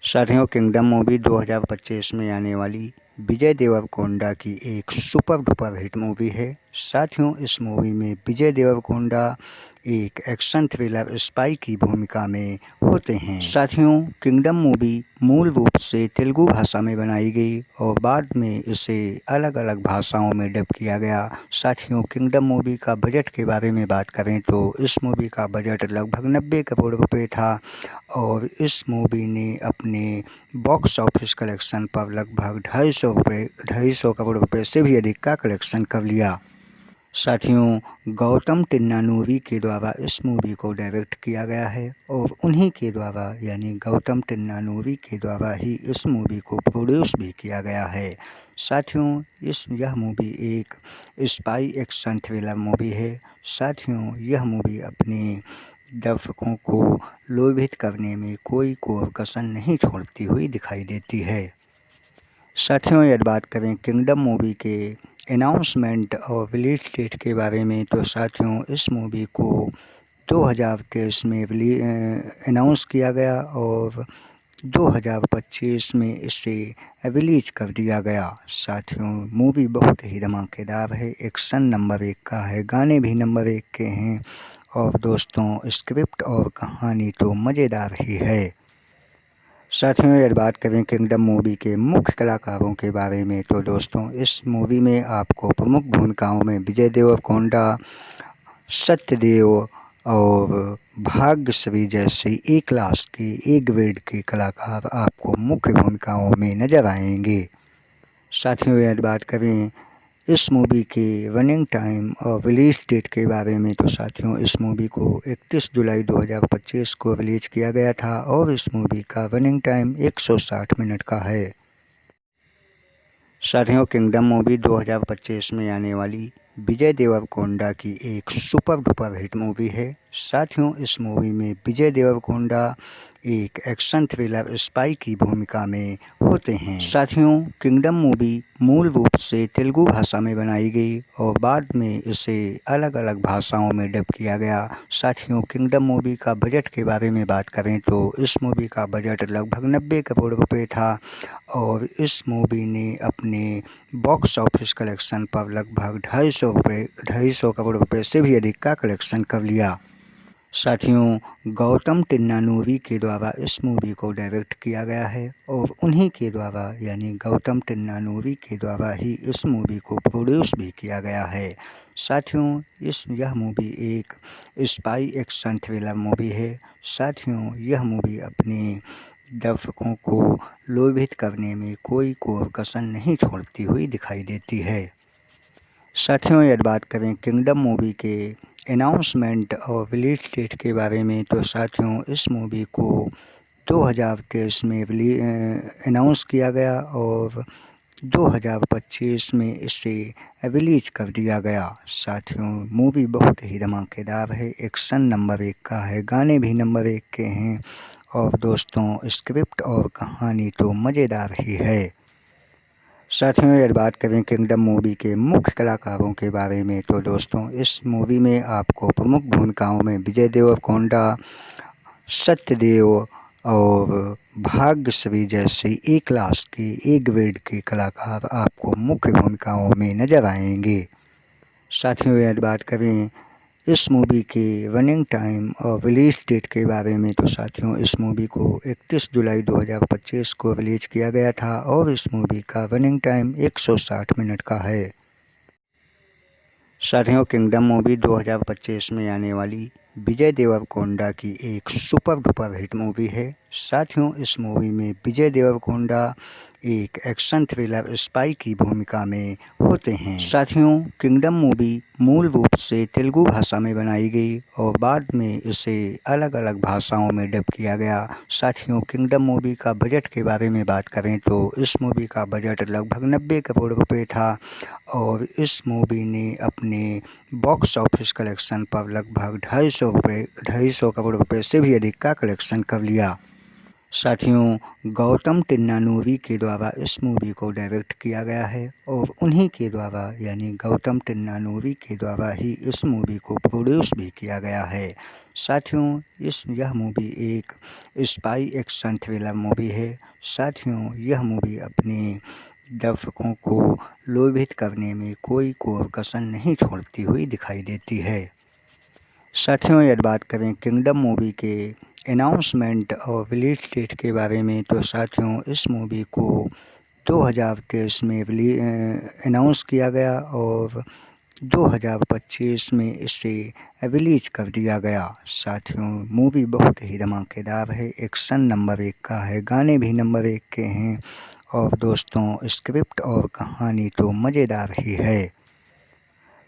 साथियों, kingdom movie 2025 में आने वाली विजय देवरकोंडा की एक सुपर डुपर हिट मूवी है। साथियों, इस मूवी में विजय देवरकोंडा एक एक्शन थ्रिलर स्पाई की भूमिका में होते हैं। साथियों, किंगडम मूवी मूल रूप से तेलुगु भाषा में बनाई गई और बाद में इसे अलग अलग भाषाओं में डब किया गया। साथियों, किंगडम मूवी का बजट के बारे में बात करें तो इस मूवी का बजट लगभग 90 करोड़ रुपए था और इस मूवी ने अपने बॉक्स ऑफिस कलेक्शन पर लगभग 250 करोड़ रुपए से भी अधिक का कलेक्शन कर लिया। साथियों, गौतम तिन्नानूरी के द्वारा इस मूवी को डायरेक्ट किया गया है और उन्हीं के द्वारा यानी गौतम तिन्नानूरी के द्वारा ही इस मूवी को प्रोड्यूस भी किया गया है। साथियों, यह मूवी एक स्पाई एक्शन थ्रिलर मूवी है। साथियों, यह मूवी अपने दर्शकों को लोभित करने में कोई कसर नहीं छोड़ती हुई दिखाई देती है। साथियों, यदि बात करें किंगडम मूवी के अनाउंसमेंट और रिलीज डेट के बारे में तो साथियों, इस मूवी को 2023 में अनाउंस किया गया और 2025 में इसे रिलीज कर दिया गया। साथियों, मूवी बहुत ही धमाकेदार है, एक्शन नंबर 1 का है, गाने भी नंबर 1 के हैं और दोस्तों स्क्रिप्ट और कहानी तो मज़ेदार ही है। साथियों, यदि बात करें किंगडम मूवी के मुख्य कलाकारों के बारे में तो दोस्तों इस मूवी में आपको प्रमुख भूमिकाओं में विजय देवरकोंडा, सत्यदेव और भाग्यश्री जैसे ए क्लास के ए ग्रेड के कलाकार आपको मुख्य भूमिकाओं में नजर आएंगे। साथियों, यदि बात करें इस मूवी के रनिंग टाइम और रिलीज डेट के बारे में तो साथियों, इस मूवी को 31 जुलाई 2025 को रिलीज किया गया था और इस मूवी का रनिंग टाइम 160 मिनट का है। साथियों, किंगडम मूवी 2025 में आने वाली विजय देवरकोंडा की एक सुपर डुपर हिट मूवी है। साथियों, इस मूवी में विजय देवरकोंडा एक एक्शन थ्रिलर स्पाई की भूमिका में होते हैं। साथियों, किंगडम मूवी मूल रूप से तेलुगु भाषा में बनाई गई और बाद में इसे अलग अलग भाषाओं में डब किया गया। साथियों, किंगडम मूवी का बजट के बारे में बात करें तो इस मूवी का बजट लगभग 90 करोड़ रुपए था और इस मूवी ने अपने बॉक्स ऑफिस कलेक्शन पर लगभग 250 करोड़ रुपए से भी अधिक का कलेक्शन कर लिया। साथियों, गौतम तिन्नानूरी के द्वारा इस मूवी को डायरेक्ट किया गया है और उन्हीं के द्वारा यानी गौतम तिन्नानूरी के द्वारा ही इस मूवी को प्रोड्यूस भी किया गया है। साथियों, यह मूवी एक स्पाई एक्शन थ्रिलर मूवी है। साथियों, यह मूवी अपने दर्शकों को लोभित करने में कोई कसर नहीं छोड़ती हुई दिखाई देती है। साथियों, यदि बात करें किंगडम मूवी के अनाउंसमेंट और रिलीज डेट के बारे में तो साथियों, इस मूवी को 2023 में अनाउंस किया गया और 2025 में इसे रिलीज कर दिया गया। साथियों, मूवी बहुत ही धमाकेदार है, एक्शन नंबर 1 का है, गाने भी नंबर 1 के हैं और दोस्तों स्क्रिप्ट और कहानी तो मज़ेदार ही है। साथियों, यदि बात करें किंगडम मूवी के मुख्य कलाकारों के बारे में तो दोस्तों इस मूवी में आपको प्रमुख भूमिकाओं में विजय देवरकोंडा, सत्यदेव और भाग्यश्री जैसे ए क्लास के ए ग्रेड के कलाकार आपको मुख्य भूमिकाओं में नजर आएंगे। साथियों, यदि बात करें इस मूवी के रनिंग टाइम और रिलीज डेट के बारे में तो साथियों, इस मूवी को 31 जुलाई 2025 को रिलीज किया गया था और इस मूवी का रनिंग टाइम 160 मिनट का है। साथियों, किंगडम मूवी 2025 में आने वाली विजय देवरकोंडा की एक सुपर डुपर हिट मूवी है। साथियों, इस मूवी में विजय देवरकोंडा एक एक्शन थ्रिलर स्पाई की भूमिका में होते हैं। साथियों, किंगडम मूवी मूल रूप से तेलुगु भाषा में बनाई गई और बाद में इसे अलग अलग भाषाओं में डब किया गया। साथियों, किंगडम मूवी का बजट के बारे में बात करें तो इस मूवी का बजट लगभग 90 करोड़ रुपए था और इस मूवी ने अपने बॉक्स ऑफिस कलेक्शन पर लगभग 250 करोड़ रुपए से भी अधिक का कलेक्शन कर लिया। साथियों, गौतम तिन्नानूरी के द्वारा इस मूवी को डायरेक्ट किया गया है और उन्हीं के द्वारा यानी गौतम तिन्नानूरी के द्वारा ही इस मूवी को प्रोड्यूस भी किया गया है। साथियों यह मूवी एक स्पाई एक्शन थ्रिलर मूवी है। साथियों यह मूवी अपने दर्शकों को लोभित करने में कोई कसर नहीं छोड़ती हुई दिखाई देती है। साथियों यदि बात करें किंगडम मूवी के अनाउंसमेंट और रिलीज डेट के बारे में, तो साथियों इस मूवी को 2023 में अनाउंस किया गया और 2025 में इसे रिलीज कर दिया गया। साथियों मूवी बहुत ही धमाकेदार है, एक्शन नंबर 1 का है, गाने भी नंबर 1 के हैं और दोस्तों स्क्रिप्ट और कहानी तो मज़ेदार ही है।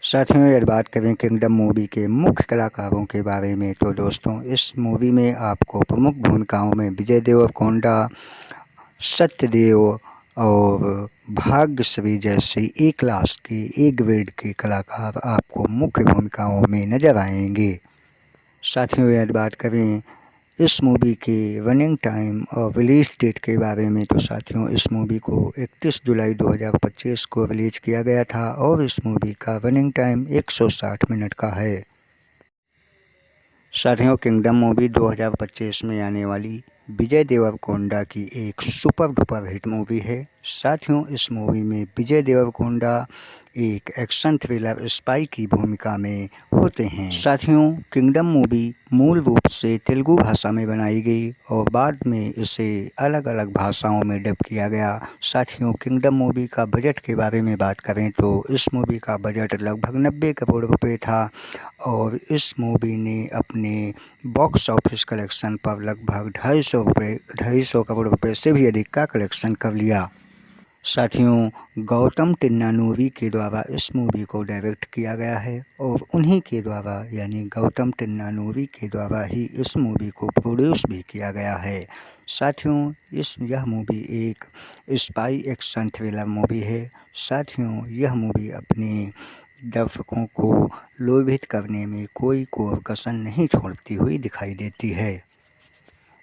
साथियों यदि बात करें किंगडम मूवी के मुख्य कलाकारों के बारे में, तो दोस्तों इस मूवी में आपको प्रमुख भूमिकाओं में विजय देवरकोंडा, सत्यदेव और भाग्यश्री जैसे ए क्लास के ए ग्रेड के कलाकार आपको मुख्य भूमिकाओं में नजर आएंगे। साथियों यदि बात करें इस मूवी के रनिंग टाइम और रिलीज डेट के बारे में, तो साथियों इस मूवी को 31 जुलाई 2025 को रिलीज किया गया था और इस मूवी का रनिंग टाइम 160 मिनट का है। साथियों किंगडम मूवी 2025 में आने वाली विजय देवरकोंडा की एक सुपर डुपर हिट मूवी है। साथियों इस मूवी में विजय देवरकोंडा एक एक्शन थ्रिलर स्पाई की भूमिका में होते हैं। साथियों किंगडम मूवी मूल रूप से तेलुगु भाषा में बनाई गई और बाद में इसे अलग अलग भाषाओं में डब किया गया। साथियों किंगडम मूवी का बजट के बारे में बात करें तो इस मूवी का बजट लगभग 90 करोड़ रुपए था और इस मूवी ने अपने बॉक्स ऑफिस कलेक्शन पर लगभग 250 करोड़ रुपए से भी अधिक का कलेक्शन कर लिया। साथियों गौतम तिन्नानूरी के द्वारा इस मूवी को डायरेक्ट किया गया है और उन्हीं के द्वारा यानी गौतम तिन्नानूरी के द्वारा ही इस मूवी को प्रोड्यूस भी किया गया है। साथियों यह मूवी एक स्पाई एक्शन थ्रिलर मूवी है। साथियों यह मूवी अपने दर्शकों को लोभित करने में कोई कसर नहीं छोड़ती हुई दिखाई देती है।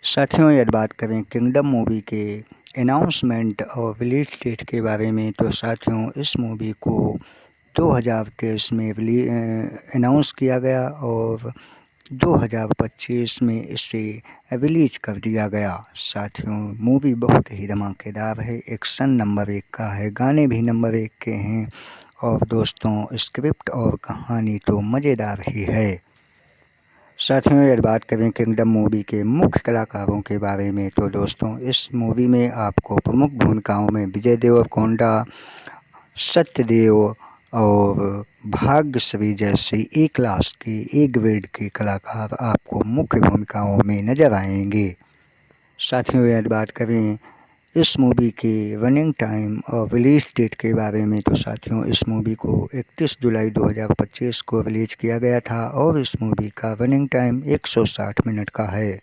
साथियों यदि बात करें किंगडम मूवी के अनाउंसमेंट और रिलीज डेट के बारे में, तो साथियों इस मूवी को 2023 में अनाउंस किया गया और 2025 में इसे रिलीज कर दिया गया। साथियों मूवी बहुत ही धमाकेदार है, एक्शन नंबर 1 का है, गाने भी नंबर 1 के हैं और दोस्तों स्क्रिप्ट और कहानी तो मज़ेदार ही है। साथियों यदि बात करें किंगडम मूवी के मुख्य कलाकारों के बारे में, तो दोस्तों इस मूवी में आपको प्रमुख भूमिकाओं में विजय देवरकोंडा, सत्यदेव और भाग्यश्री जैसे ए क्लास के ए ग्रेड के कलाकार आपको मुख्य भूमिकाओं में नजर आएंगे। साथियों यदि बात करें इस मूवी के रनिंग टाइम और रिलीज डेट के बारे में, तो साथियों इस मूवी को 31 जुलाई 2025 को रिलीज किया गया था और इस मूवी का रनिंग टाइम 160 मिनट का है।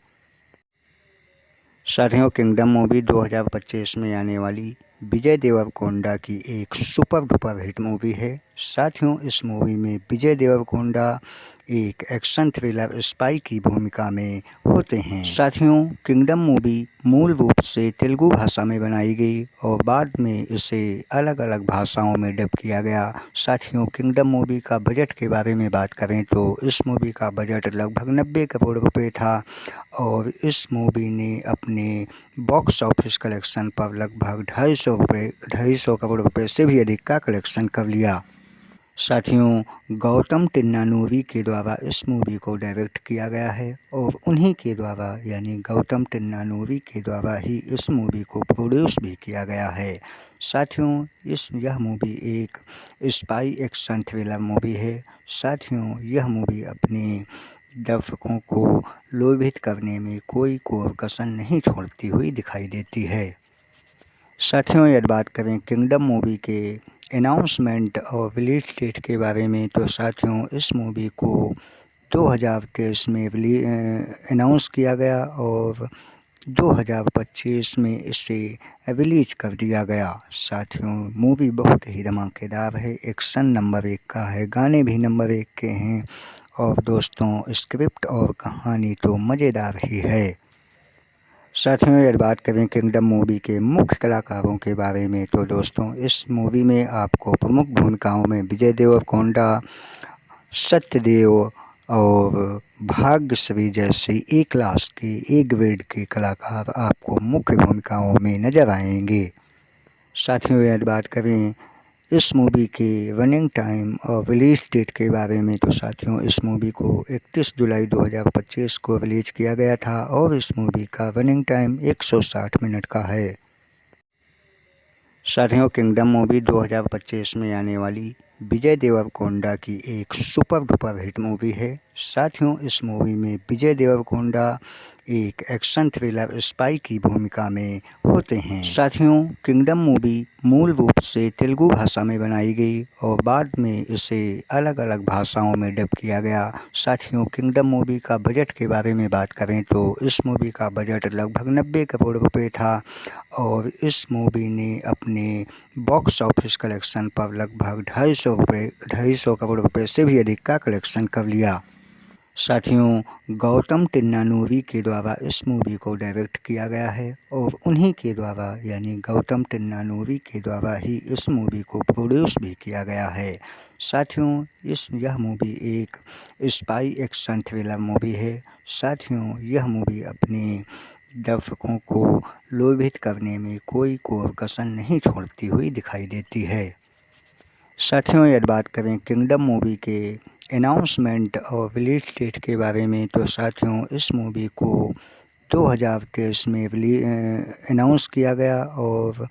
साथियों किंगडम मूवी 2025 में आने वाली विजय देवरकोंडा की एक सुपर डुपर हिट मूवी है। साथियों इस मूवी में विजय देवरकोंडा एक एक्शन थ्रिलर स्पाई की भूमिका में होते हैं। साथियों किंगडम मूवी मूल रूप से तेलुगु भाषा में बनाई गई और बाद में इसे अलग अलग भाषाओं में डब किया गया। साथियों किंगडम मूवी का बजट के बारे में बात करें तो इस मूवी का बजट लगभग 90 करोड़ रुपए था और इस मूवी ने अपने बॉक्स ऑफिस कलेक्शन पर लगभग 250 करोड़ रुपए से भी अधिक का कलेक्शन कर लिया। साथियों गौतम तिन्नानूरी के द्वारा इस मूवी को डायरेक्ट किया गया है और उन्हीं के द्वारा यानी गौतम तिन्नानूरी के द्वारा ही इस मूवी को प्रोड्यूस भी किया गया है। साथियों यह मूवी एक स्पाई एक्शन थ्रिलर मूवी है। साथियों यह मूवी अपने दर्शकों को लोभित करने में कोई कसर नहीं छोड़ती हुई दिखाई देती है। साथियों यदि बात करें किंगडम मूवी के अनाउंसमेंट और रिलीज डेट के बारे में, तो साथियों इस मूवी को 2023 में अनाउंस किया गया और 2025 में इसे रिलीज कर दिया गया। साथियों मूवी बहुत ही धमाकेदार है, एक्शन नंबर 1 का है, गाने भी नंबर 1 के हैं और दोस्तों स्क्रिप्ट और कहानी तो मज़ेदार ही है। साथियों यदि बात करें किंगडम मूवी के मुख्य कलाकारों के बारे में, तो दोस्तों इस मूवी में आपको प्रमुख भूमिकाओं में विजय देवरकोंडा, सत्यदेव और भाग्यश्री जैसे ए क्लास के ए ग्रेड के कलाकार आपको मुख्य भूमिकाओं में नजर आएंगे। साथियों, यदि बात करें इस मूवी के रनिंग टाइम और रिलीज डेट के बारे में तो साथियों, इस मूवी को 31 जुलाई 2025 को रिलीज किया गया था और इस मूवी का रनिंग टाइम 160 मिनट का है। साथियों, किंगडम मूवी 2025 में आने वाली विजय देवरकोंडा की एक सुपर डुपर हिट मूवी है। साथियों, इस मूवी में विजय देवरकोंडा एक एक्शन थ्रिलर स्पाई की भूमिका में होते हैं। साथियों, किंगडम मूवी मूल रूप से तेलुगु भाषा में बनाई गई और बाद में इसे अलग अलग भाषाओं में डब किया गया। साथियों, किंगडम मूवी का बजट के बारे में बात करें तो इस मूवी का बजट लगभग 90 करोड़ रुपए था और इस मूवी ने अपने बॉक्स ऑफिस कलेक्शन पर लगभग 250 करोड़ रुपए से भी अधिक का कलेक्शन कर लिया। साथियों, गौतम तिन्नानूरी के द्वारा इस मूवी को डायरेक्ट किया गया है और उन्हीं के द्वारा यानी गौतम तिन्नानूरी के द्वारा ही इस मूवी को प्रोड्यूस भी किया गया है। साथियों, यह मूवी एक स्पाई एक्शन थ्रिलर मूवी है। साथियों, यह मूवी अपने दर्शकों को लोभित करने में कोई कोर कसर नहीं छोड़ती हुई दिखाई देती है। साथियों, यदि बात करें किंगडम मूवी के अनाउंसमेंट और रिलीज डेट के बारे में तो साथियों, इस मूवी को 2023 में अनाउंस किया गया और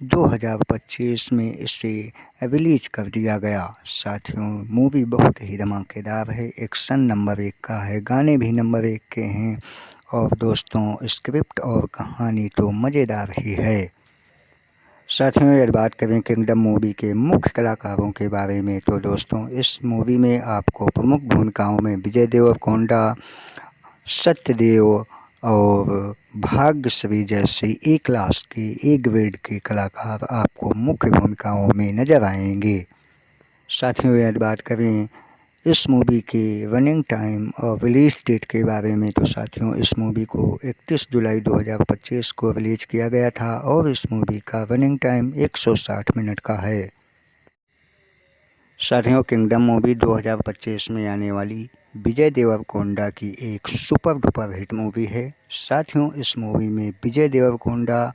2025 में इसे रिलीज कर दिया गया। साथियों, मूवी बहुत ही धमाकेदार है, एक्शन नंबर 1 का है, गाने भी नंबर 1 के हैं और दोस्तों स्क्रिप्ट और कहानी तो मज़ेदार ही है। साथियों, यदि बात करें किंगडम मूवी के मुख्य कलाकारों के बारे में तो दोस्तों, इस मूवी में आपको प्रमुख भूमिकाओं में विजय देवरकोंडा, सत्यदेव और भाग्यश्री जैसे ए क्लास के ए ग्रेड के कलाकार आपको मुख्य भूमिकाओं में नजर आएंगे। साथियों, यदि बात करें इस मूवी के रनिंग टाइम और रिलीज डेट के बारे में तो साथियों, इस मूवी को 31 जुलाई 2025 को रिलीज किया गया था और इस मूवी का रनिंग टाइम 160 मिनट का है। साथियों, किंगडम मूवी 2025 में आने वाली विजय देवरकोंडा की एक सुपर डुपर हिट मूवी है। साथियों, इस मूवी में विजय देवरकोंडा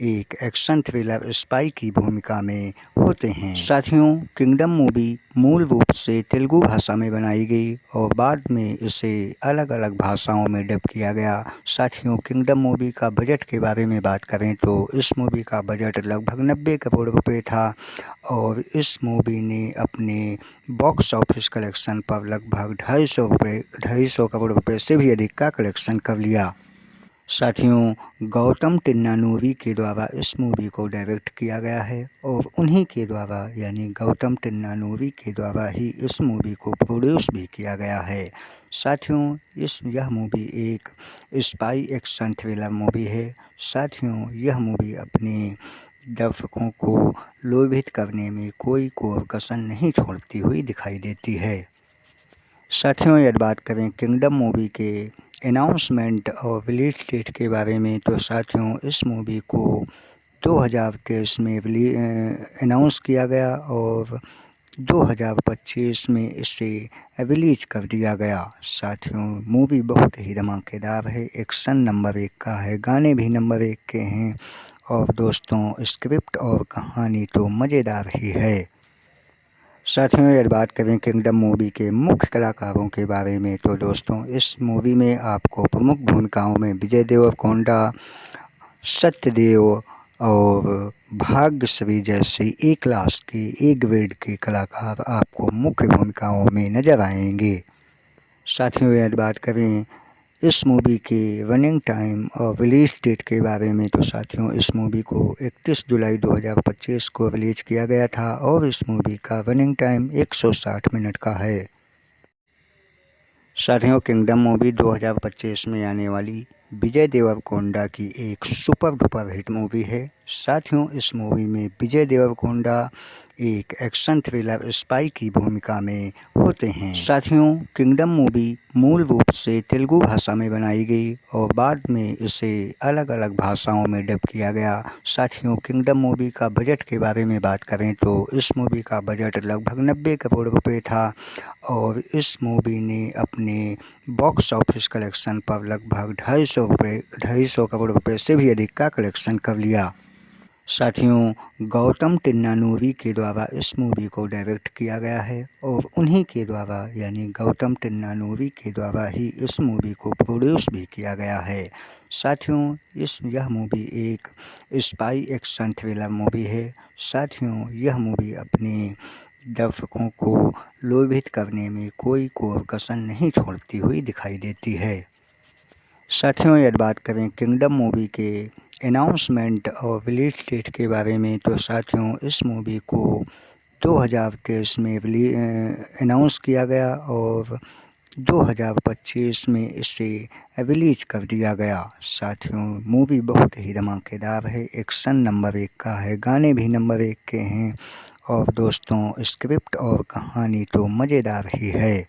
एक एक्शन थ्रिलर स्पाई की भूमिका में होते हैं। साथियों, किंगडम मूवी मूल रूप से तेलुगु भाषा में बनाई गई और बाद में इसे अलग अलग भाषाओं में डब किया गया। साथियों, किंगडम मूवी का बजट के बारे में बात करें तो इस मूवी का बजट लगभग 90 करोड़ रुपए था और इस मूवी ने अपने बॉक्स ऑफिस कलेक्शन पर लगभग 250 करोड़ रुपए से भी अधिक का कलेक्शन कर लिया। साथियों, गौतम तिन्नानूरी के द्वारा इस मूवी को डायरेक्ट किया गया है और उन्हीं के द्वारा यानी गौतम तिन्नानूरी के द्वारा ही इस मूवी को प्रोड्यूस भी किया गया है। साथियों, यह मूवी एक स्पाई एक्शन थ्रिलर मूवी है। साथियों, यह मूवी अपने दर्शकों को लोभित करने में कोई कोर कसर नहीं छोड़ती हुई दिखाई देती है। साथियों, यदि बात करें किंगडम मूवी के अनाउंसमेंट और रिलीज डेट के बारे में तो साथियों, इस मूवी को 2023 में अनाउंस किया गया और 2025 में इसे रिलीज कर दिया गया। साथियों, मूवी बहुत ही धमाकेदार है, एक्शन नंबर 1 का है, गाने भी नंबर 1 के हैं और दोस्तों स्क्रिप्ट और कहानी तो मज़ेदार ही है। साथियों, यदि बात करें किंगडम मूवी के मुख्य कलाकारों के बारे में तो दोस्तों, इस मूवी में आपको प्रमुख भूमिकाओं में विजय देवरकोंडा, सत्यदेव और भाग्यश्री जैसे ए क्लास के ए ग्रेड के कलाकार आपको मुख्य भूमिकाओं में नजर आएंगे। साथियों, यदि बात करें इस मूवी के रनिंग टाइम और रिलीज डेट के बारे में तो साथियों, इस मूवी को 31 जुलाई 2025 को रिलीज किया गया था और इस मूवी का रनिंग टाइम 160 मिनट का है। साथियों, किंगडम मूवी 2025 में आने वाली विजय देवरकोंडा की एक सुपर डुपर हिट मूवी है। साथियों, इस मूवी में विजय देवरकोंडा एक एक्शन थ्रिलर स्पाई की भूमिका में होते हैं। साथियों, किंगडम मूवी मूल रूप से तेलुगु भाषा में बनाई गई और बाद में इसे अलग अलग भाषाओं में डब किया गया। साथियों, किंगडम मूवी का बजट के बारे में बात करें तो इस मूवी का बजट लगभग 90 करोड़ रुपए था और इस मूवी ने अपने बॉक्स ऑफिस कलेक्शन पर लगभग 250 करोड़ रुपए से भी अधिक का कलेक्शन कर लिया। साथियों, गौतम तिन्नानूरी के द्वारा इस मूवी को डायरेक्ट किया गया है और उन्हीं के द्वारा यानी गौतम तिन्नानूरी के द्वारा ही इस मूवी को प्रोड्यूस भी किया गया है। साथियों, यह मूवी एक स्पाई एक्शन थ्रिलर मूवी है। साथियों, यह मूवी अपने दर्शकों को लोभित करने में कोई कोर कसर नहीं छोड़ती हुई दिखाई देती है। साथियों, यदि बात करें किंगडम मूवी के अनाउंसमेंट और रिलीज डेट के बारे में तो साथियों, इस मूवी को 2023 में अनाउंस किया गया और 2025 में इसे रिलीज कर दिया गया। साथियों, मूवी बहुत ही धमाकेदार है, एक्शन नंबर 1 का है, गाने भी नंबर 1 के हैं और दोस्तों स्क्रिप्ट और कहानी तो मज़ेदार ही है।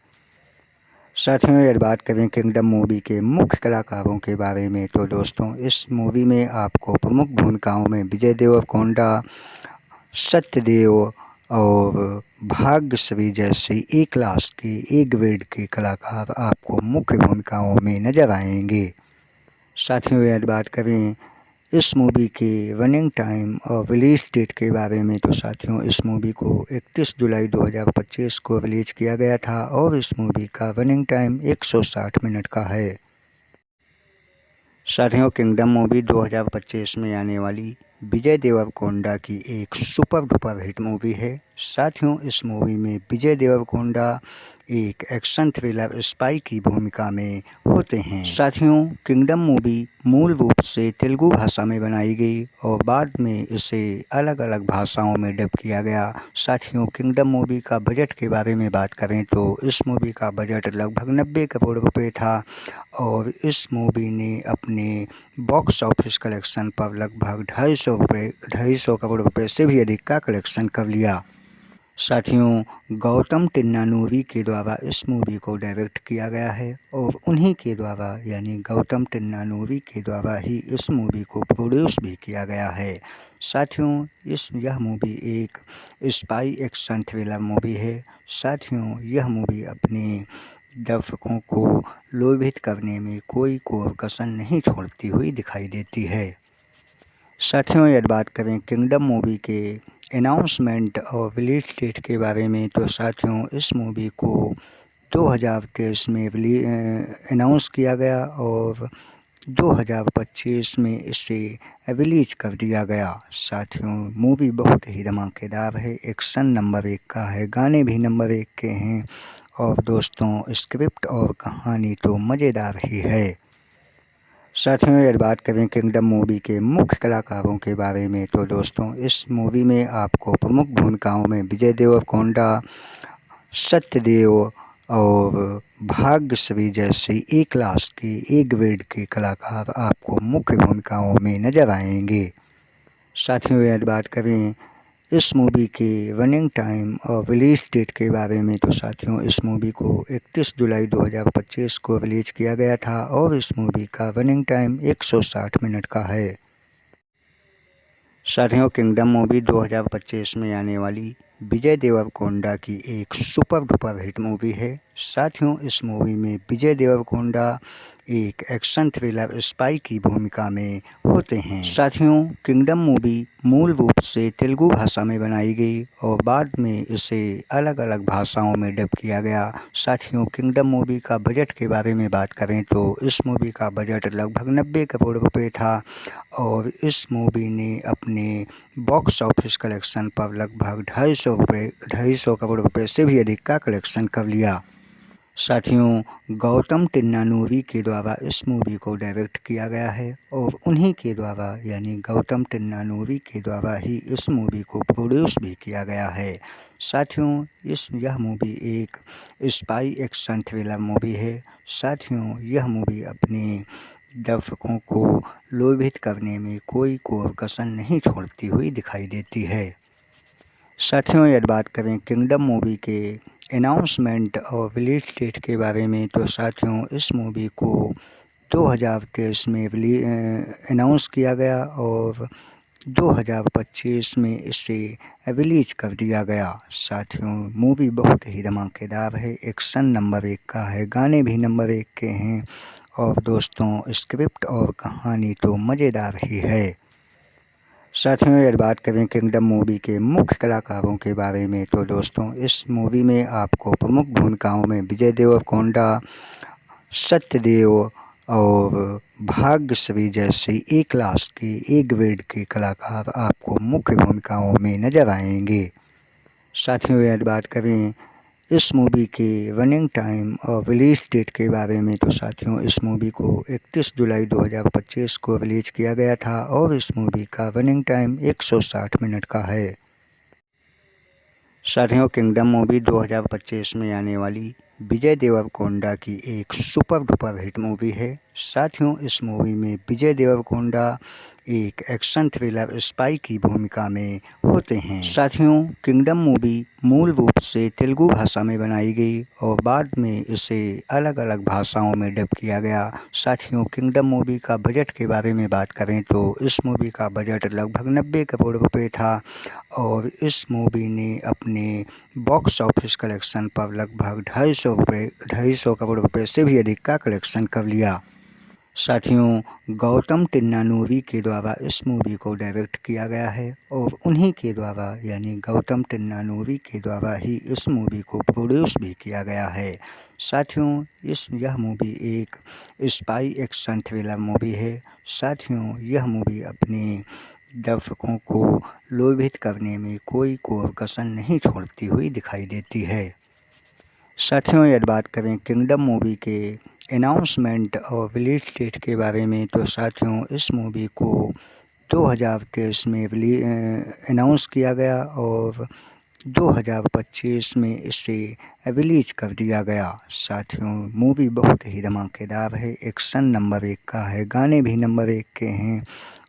साथियों, यदि बात करें किंगडम मूवी के मुख्य कलाकारों के बारे में तो दोस्तों इस मूवी में आपको प्रमुख भूमिकाओं में विजय देवरकोंडा, सत्यदेव और भाग्यश्री जैसे ए क्लास के ए ग्रेड के कलाकार आपको मुख्य भूमिकाओं में नजर आएंगे। साथियों, यदि बात करें इस मूवी के रनिंग टाइम और रिलीज डेट के बारे में तो साथियों इस मूवी को 31 जुलाई 2025 को रिलीज किया गया था और इस मूवी का रनिंग टाइम 160 मिनट का है। साथियों, किंगडम मूवी 2025 में आने वाली विजय देवरकोंडा की एक सुपर डुपर हिट मूवी है। साथियों, इस मूवी में विजय देवरकोंडा एक एक्शन थ्रिलर स्पाई की भूमिका में होते हैं। साथियों, किंगडम मूवी मूल रूप से तेलुगु भाषा में बनाई गई और बाद में इसे अलग अलग भाषाओं में डब किया गया। साथियों, किंगडम मूवी का बजट के बारे में बात करें तो इस मूवी का बजट लगभग 90 करोड़ रुपए था और इस मूवी ने अपने बॉक्स ऑफिस कलेक्शन पर लगभग 250 करोड़ रुपए से भी अधिक का कलेक्शन कर लिया। साथियों, गौतम तिन्नानूरी के द्वारा इस मूवी को डायरेक्ट किया गया है और उन्हीं के द्वारा यानी गौतम तिन्नानूरी के द्वारा ही इस मूवी को प्रोड्यूस भी किया गया है। साथियों, यह मूवी एक स्पाई एक्शन थ्रिलर मूवी है। साथियों, यह मूवी अपने दर्शकों को लोभित करने में कोई कोर कसर नहीं छोड़ती हुई दिखाई देती है। साथियों, यदि बात करें किंगडम मूवी के अनाउंसमेंट और रिलीज डेट के बारे में तो साथियों इस मूवी को 2023 में अनाउंस किया गया और 2025 में इसे रिलीज कर दिया गया। साथियों, मूवी बहुत ही धमाकेदार है, एक्शन नंबर 1 का है, गाने भी नंबर 1 के हैं और दोस्तों स्क्रिप्ट और कहानी तो मज़ेदार ही है। साथियों, यदि बात करें किंगडम मूवी के मुख्य कलाकारों के बारे में तो दोस्तों इस मूवी में आपको प्रमुख भूमिकाओं में विजय देवरकोंडा, सत्यदेव और भाग्यश्री जैसे ए क्लास के ए ग्रेड के कलाकार आपको मुख्य भूमिकाओं में नजर आएंगे। साथियों, यदि बात करें इस मूवी के रनिंग टाइम और रिलीज डेट के बारे में तो साथियों इस मूवी को 31 जुलाई 2025 को रिलीज किया गया था और इस मूवी का रनिंग टाइम 160 मिनट का है। साथियों, किंगडम मूवी 2025 में आने वाली विजय देवरकोंडा की एक सुपर डुपर हिट मूवी है। साथियों, इस मूवी में विजय देवरकोंडा एक एक्शन थ्रिलर स्पाई की भूमिका में होते हैं। साथियों, किंगडम मूवी मूल रूप से तेलुगु भाषा में बनाई गई और बाद में इसे अलग अलग भाषाओं में डब किया गया। साथियों, किंगडम मूवी का बजट के बारे में बात करें तो इस मूवी का बजट लगभग 90 करोड़ रुपए था और इस मूवी ने अपने बॉक्स ऑफिस कलेक्शन पर लगभग 250 करोड़ रुपए से भी अधिक का कलेक्शन कर लिया। साथियों, गौतम तिन्नानूरी के द्वारा इस मूवी को डायरेक्ट किया गया है और उन्हीं के द्वारा यानी गौतम तिन्नानूरी के द्वारा ही इस मूवी को प्रोड्यूस भी किया गया है। साथियों, यह मूवी एक स्पाई एक्शन थ्रिलर मूवी है। साथियों, यह मूवी अपने दर्शकों को लोभित करने में कोई कोर कसर नहीं छोड़ती हुई दिखाई देती है। साथियों, यदि बात करें किंगडम मूवी के अनाउंसमेंट और रिलीज डेट के बारे में, तो साथियों इस मूवी को 2023 में अनाउंस किया गया और 2025 में इसे रिलीज कर दिया गया। साथियों, मूवी बहुत ही धमाकेदार है, एक्शन नंबर 1 का है, गाने भी नंबर 1 के हैं और दोस्तों स्क्रिप्ट और कहानी तो मज़ेदार ही है। साथियों, यदि बात करें किंगडम मूवी के मुख्य कलाकारों के बारे में, तो दोस्तों इस मूवी में आपको प्रमुख भूमिकाओं में विजय देवरकोंडा, सत्यदेव और भाग्यश्री जैसे ए क्लास के ए ग्रेड के कलाकार आपको मुख्य भूमिकाओं में नजर आएंगे। साथियों, यदि बात करें इस मूवी के रनिंग टाइम और रिलीज डेट के बारे में, तो साथियों इस मूवी को 31 जुलाई 2025 को रिलीज किया गया था और इस मूवी का रनिंग टाइम 160 मिनट का है। साथियों, किंगडम मूवी 2025 में आने वाली विजय देवरकोंडा की एक सुपर डुपर हिट मूवी है। साथियों, इस मूवी में विजय देवरकोंडा एक एक्शन थ्रिलर स्पाई की भूमिका में होते हैं। साथियों, किंगडम मूवी मूल रूप से तेलुगु भाषा में बनाई गई और बाद में इसे अलग अलग भाषाओं में डब किया गया। साथियों, किंगडम मूवी का बजट के बारे में बात करें तो इस मूवी का बजट लगभग 90 करोड़ रुपए था और इस मूवी ने अपने बॉक्स ऑफिस कलेक्शन पर लगभग 250 करोड़ रुपए से भी अधिक का कलेक्शन कर लिया। साथियों, गौतम तिन्नानूरी के द्वारा इस मूवी को डायरेक्ट किया गया है और उन्हीं के द्वारा यानी गौतम तिन्नानूरी के द्वारा ही इस मूवी को प्रोड्यूस भी किया गया है। साथियों, यह मूवी एक स्पाई एक्शन थ्रिलर मूवी है। साथियों, यह मूवी अपने दर्शकों को लोभित करने में कोई कसर नहीं छोड़ती हुई दिखाई देती है। साथियों, यदि बात करें किंगडम मूवी के अनाउंसमेंट और रिलीज डेट के बारे में, तो साथियों इस मूवी को 2023 में अनाउंस किया गया और 2025 में इसे रिलीज कर दिया गया। साथियों, मूवी बहुत ही धमाकेदार है, एक्शन नंबर 1 का है, गाने भी नंबर 1 के हैं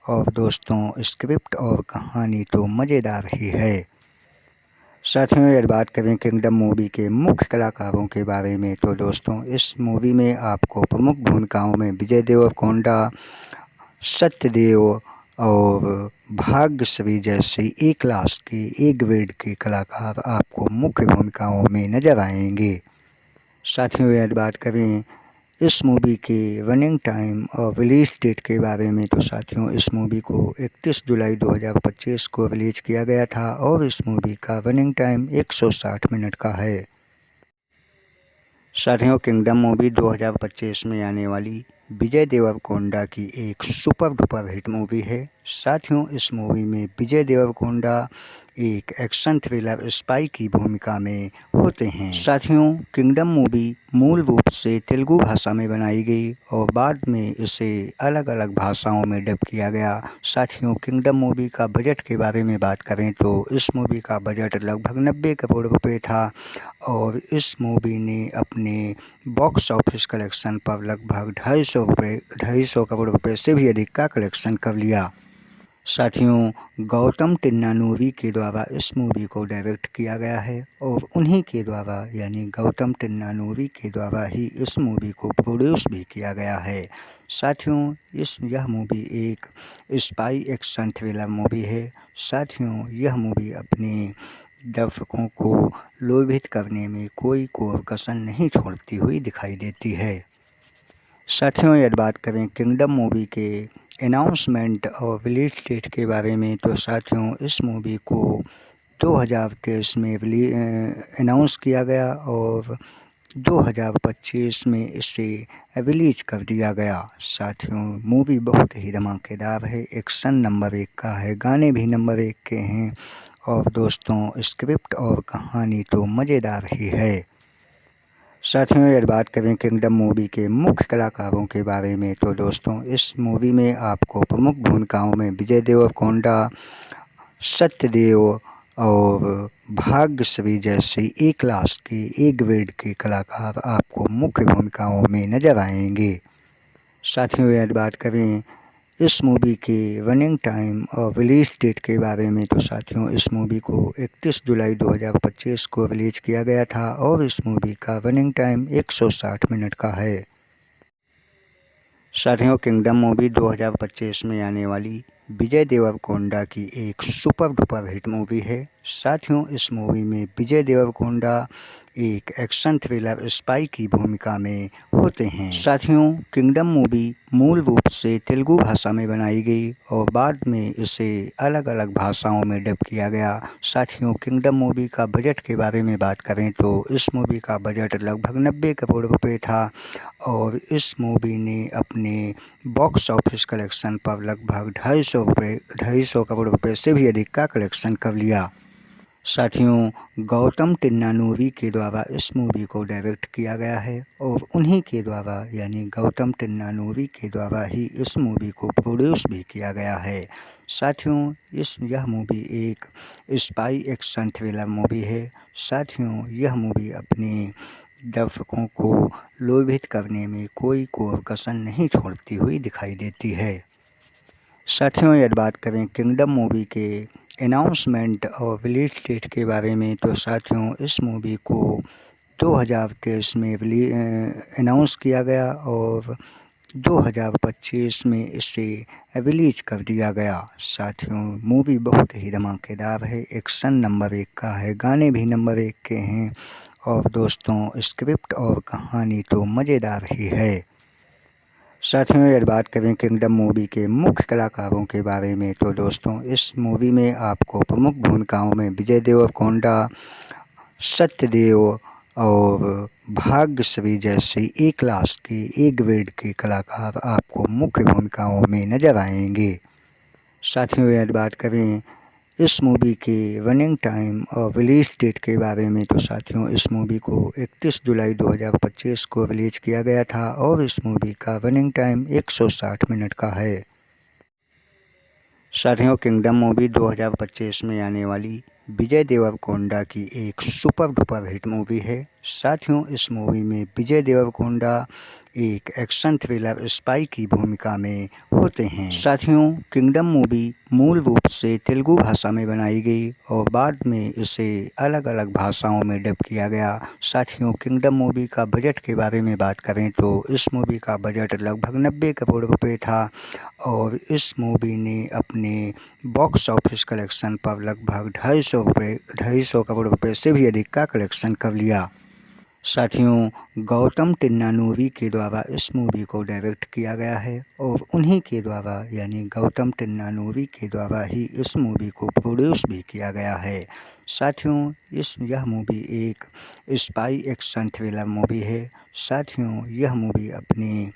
और दोस्तों स्क्रिप्ट और कहानी तो मज़ेदार ही है। साथियों, यदि बात करें किंगडम मूवी के मुख्य कलाकारों के बारे में, तो दोस्तों इस मूवी में आपको प्रमुख भूमिकाओं में विजय देवरकोंडा, सत्यदेव और भाग्यश्री जैसे ए क्लास के ए ग्रेड के कलाकार आपको मुख्य भूमिकाओं में नजर आएंगे। साथियों, यदि बात करें इस मूवी के रनिंग टाइम और रिलीज डेट के बारे में, तो साथियों इस मूवी को 31 जुलाई 2025 को रिलीज किया गया था और इस मूवी का रनिंग टाइम 160 मिनट का है। साथियों, किंगडम मूवी 2025 में आने वाली विजय देवरकोंडा की एक सुपर डुपर हिट मूवी है। साथियों, इस मूवी में विजय देवरकोंडा एक एक्शन थ्रिलर स्पाई की भूमिका में होते हैं। साथियों, किंगडम मूवी मूल रूप से तेलुगु भाषा में बनाई गई और बाद में इसे अलग अलग भाषाओं में डब किया गया। साथियों, किंगडम मूवी का बजट के बारे में बात करें तो इस मूवी का बजट लगभग 90 करोड़ रुपए था और इस मूवी ने अपने बॉक्स ऑफिस कलेक्शन पर लगभग 250 करोड़ रुपए से भी अधिक का कलेक्शन कर लिया। साथियों, गौतम तिन्नानूरी के द्वारा इस मूवी को डायरेक्ट किया गया है और उन्हीं के द्वारा यानी गौतम तिन्नानूरी के द्वारा ही इस मूवी को प्रोड्यूस भी किया गया है। साथियों, यह मूवी एक स्पाई एक्शन थ्रिलर मूवी है। साथियों, यह मूवी अपने दर्शकों को लोभित करने में कोई कसर नहीं छोड़ती हुई दिखाई देती है। साथियों, यदि बात करें किंगडम मूवी के अनाउंसमेंट और रिलीज डेट के बारे में, तो साथियों इस मूवी को 2023 में अनाउंस किया गया और 2025 में इसे रिलीज कर दिया गया। साथियों, मूवी बहुत ही धमाकेदार है, एक्शन नंबर 1 का है, गाने भी नंबर 1 के हैं और दोस्तों स्क्रिप्ट और कहानी तो मज़ेदार ही है। साथियों, यदि बात करें किंगडम मूवी के मुख्य कलाकारों के बारे में, तो दोस्तों इस मूवी में आपको प्रमुख भूमिकाओं में विजय देवरकोंडा, सत्यदेव और भाग्यश्री जैसे ए क्लास के ए ग्रेड के कलाकार आपको मुख्य भूमिकाओं में नजर आएंगे। साथियों, यदि बात करें इस मूवी के रनिंग टाइम और रिलीज़ डेट के बारे में तो साथियों इस मूवी को 31 जुलाई 2025 को रिलीज़ किया गया था और इस मूवी का रनिंग टाइम 160 मिनट का है। साथियों किंगडम मूवी 2025 में आने वाली विजय देवरकोंडा की एक सुपर डुपर हिट मूवी है। साथियों इस मूवी में विजय देवरकोंडा एक एक्शन थ्रिलर स्पाई की भूमिका में होते हैं। साथियों किंगडम मूवी मूल रूप से तेलुगु भाषा में बनाई गई और बाद में इसे अलग अलग भाषाओं में डब किया गया। साथियों किंगडम मूवी का बजट के बारे में बात करें तो इस मूवी का बजट लगभग 90 करोड़ रुपए था और इस मूवी ने अपने बॉक्स ऑफिस कलेक्शन पर लगभग 250 करोड़ रुपए से भी अधिक का कलेक्शन कर लिया। साथियों गौतम तिन्नानूरी के द्वारा इस मूवी को डायरेक्ट किया गया है और उन्हीं के द्वारा यानी गौतम तिन्नानूरी के द्वारा ही इस मूवी को प्रोड्यूस भी किया गया है। साथियों यह मूवी एक स्पाई एक्शन थ्रिलर मूवी है। साथियों यह मूवी अपने दर्शकों को लोभित करने में कोई कसर नहीं छोड़ती हुई दिखाई देती है। साथियों यदि बात करें किंगडम मूवी के अनाउंसमेंट और रिलीज डेट के बारे में तो साथियों इस मूवी को 2023 में अनाउंस किया गया और 2025 में इसे रिलीज कर दिया गया। साथियों मूवी बहुत ही धमाकेदार है, एक्शन नंबर 1 का है, गाने भी नंबर 1 के हैं और दोस्तों स्क्रिप्ट और कहानी तो मज़ेदार ही है। साथियों यदि बात करें किंगडम मूवी के मुख्य कलाकारों के बारे में तो दोस्तों इस मूवी में आपको प्रमुख भूमिकाओं में विजय देवरकोंडा, सत्यदेव और भाग्यश्री जैसे ए क्लास के ए ग्रेड के कलाकार आपको मुख्य भूमिकाओं में नजर आएंगे। साथियों यदि बात करें इस मूवी के रनिंग टाइम और रिलीज डेट के बारे में तो साथियों इस मूवी को 31 जुलाई 2025 को रिलीज किया गया था और इस मूवी का रनिंग टाइम 160 मिनट का है। साथियों किंगडम मूवी 2025 में आने वाली विजय देवरकोंडा की एक सुपर डुपर हिट मूवी है। साथियों इस मूवी में विजय देवरकोंडा एक एक्शन थ्रिलर स्पाई की भूमिका में होते हैं। साथियों किंगडम मूवी मूल रूप से तेलुगु भाषा में बनाई गई और बाद में इसे अलग अलग भाषाओं में डब किया गया। साथियों किंगडम मूवी का बजट के बारे में बात करें तो इस मूवी का बजट लगभग 90 करोड़ रुपए था और इस मूवी ने अपने बॉक्स ऑफिस कलेक्शन पर लगभग 250 करोड़ रुपए से भी अधिक का कलेक्शन कर लिया। साथियों गौतम तिन्नानूरी के द्वारा इस मूवी को डायरेक्ट किया गया है और उन्हीं के द्वारा यानी गौतम तिन्नानूरी के द्वारा ही इस मूवी को प्रोड्यूस भी किया गया है। साथियों यह मूवी एक स्पाई एक्शन थ्रिलर मूवी है। साथियों यह मूवी अपने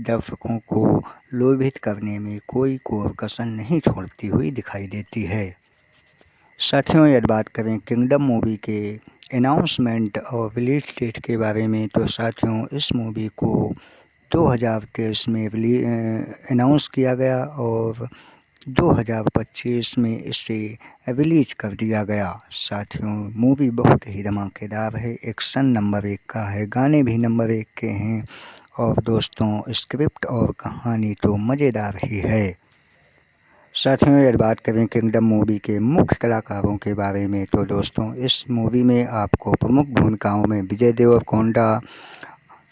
दर्शकों को लोभित करने में कोई कसर नहीं छोड़ती हुई दिखाई देती है। साथियों यदि बात करें किंगडम मूवी के अनाउंसमेंट और रिलीज डेट के बारे में तो साथियों इस मूवी को 2023 में अनाउंस किया गया और 2025 में इसे रिलीज कर दिया गया। साथियों मूवी बहुत ही धमाकेदार है, एक्शन नंबर 1 का है, गाने भी नंबर 1 के हैं और दोस्तों स्क्रिप्ट और कहानी तो मज़ेदार ही है। साथियों यदि बात करें किंगडम मूवी के मुख्य कलाकारों के बारे में तो दोस्तों इस मूवी में आपको प्रमुख भूमिकाओं में विजय देवरकोंडा,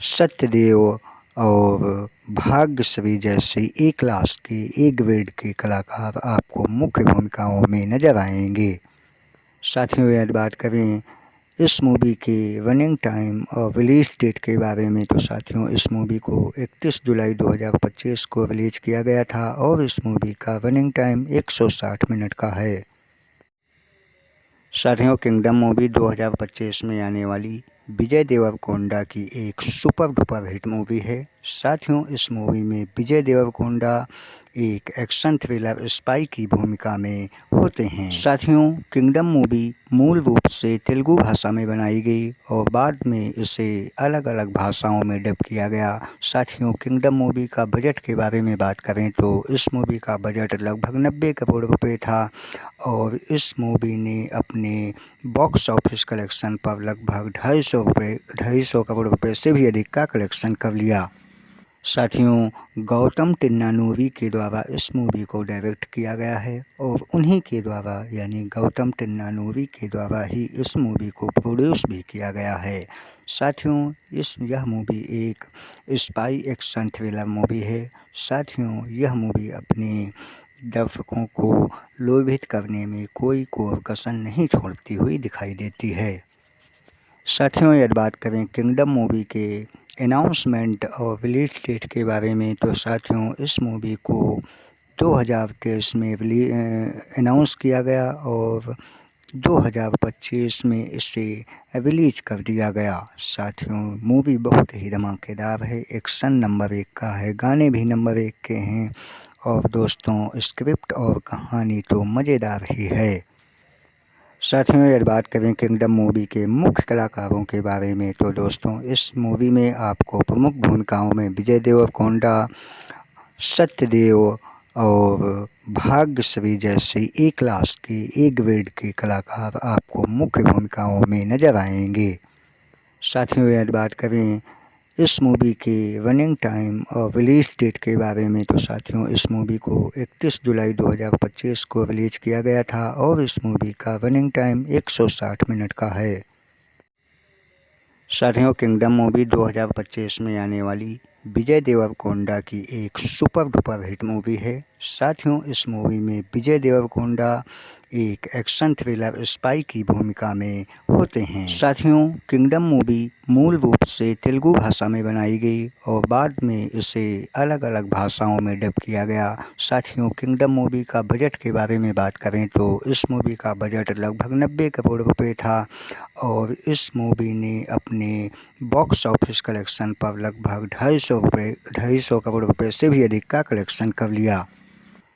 सत्यदेव और भाग्यश्री जैसे ए क्लास के ए ग्रेड के कलाकार आपको मुख्य भूमिकाओं में नजर आएंगे। साथियों यदि बात करें इस मूवी के रनिंग टाइम और रिलीज डेट के बारे में तो साथियों इस मूवी को 31 जुलाई 2025 को रिलीज किया गया था और इस मूवी का रनिंग टाइम 160 मिनट का है। साथियों किंगडम मूवी 2025 में आने वाली विजय देवरकोंडा की एक सुपर डुपर हिट मूवी है। साथियों इस मूवी में विजय देवरकोंडा एक एक्शन थ्रिलर स्पाई की भूमिका में होते हैं। साथियों किंगडम मूवी मूल रूप से तेलुगु भाषा में बनाई गई और बाद में इसे अलग अलग भाषाओं में डब किया गया। साथियों किंगडम मूवी का बजट के बारे में बात करें तो इस मूवी का बजट लगभग 90 करोड़ रुपए था और इस मूवी ने अपने बॉक्स ऑफिस कलेक्शन पर लगभग 250 करोड़ रुपए से भी अधिक का कलेक्शन कर लिया। साथियों गौतम टिन्नानूरी के द्वारा इस मूवी को डायरेक्ट किया गया है और उन्हीं के द्वारा यानी गौतम टिन्नानूरी के द्वारा ही इस मूवी को प्रोड्यूस भी किया गया है। साथियों यह मूवी एक स्पाई एक्शन थ्रिलर मूवी है। साथियों यह मूवी अपने दर्शकों को लोभित करने में कोई कसर नहीं छोड़ती हुई दिखाई देती है। साथियों यदि बात करें किंगडम मूवी के अनाउंसमेंट और रिलीज डेट के बारे में तो साथियों इस मूवी को 2023 में अनाउंस किया गया और 2025 में इसे रिलीज कर दिया गया। साथियों मूवी बहुत ही धमाकेदार है, एक्शन नंबर 1 का है, गाने भी नंबर 1 के हैं और दोस्तों स्क्रिप्ट और कहानी तो मज़ेदार ही है। साथियों यदि बात करें किंगडम मूवी के मुख्य कलाकारों के बारे में तो दोस्तों इस मूवी में आपको प्रमुख भूमिकाओं में विजय देवरकोंडा, सत्यदेव और भाग्यश्री जैसे ए क्लास के ए ग्रेड के कलाकार आपको मुख्य भूमिकाओं में नजर आएंगे। साथियों यदि बात करें इस मूवी के रनिंग टाइम और रिलीज डेट के बारे में तो साथियों इस मूवी को 31 जुलाई 2025 को रिलीज किया गया था और इस मूवी का रनिंग टाइम 160 मिनट का है। साथियों किंगडम मूवी 2025 में आने वाली विजय देवरकोंडा की एक सुपर डुपर हिट मूवी है। साथियों इस मूवी में विजय देवरकोंडा एक एक्शन थ्रिलर स्पाई की भूमिका में होते हैं। साथियों किंगडम मूवी मूल रूप से तेलुगु भाषा में बनाई गई और बाद में इसे अलग अलग भाषाओं में डब किया गया। साथियों किंगडम मूवी का बजट के बारे में बात करें तो इस मूवी का बजट लगभग 90 करोड़ रुपए था और इस मूवी ने अपने बॉक्स ऑफिस कलेक्शन पर लगभग 250 करोड़ रुपए से भी अधिक का कलेक्शन कर लिया।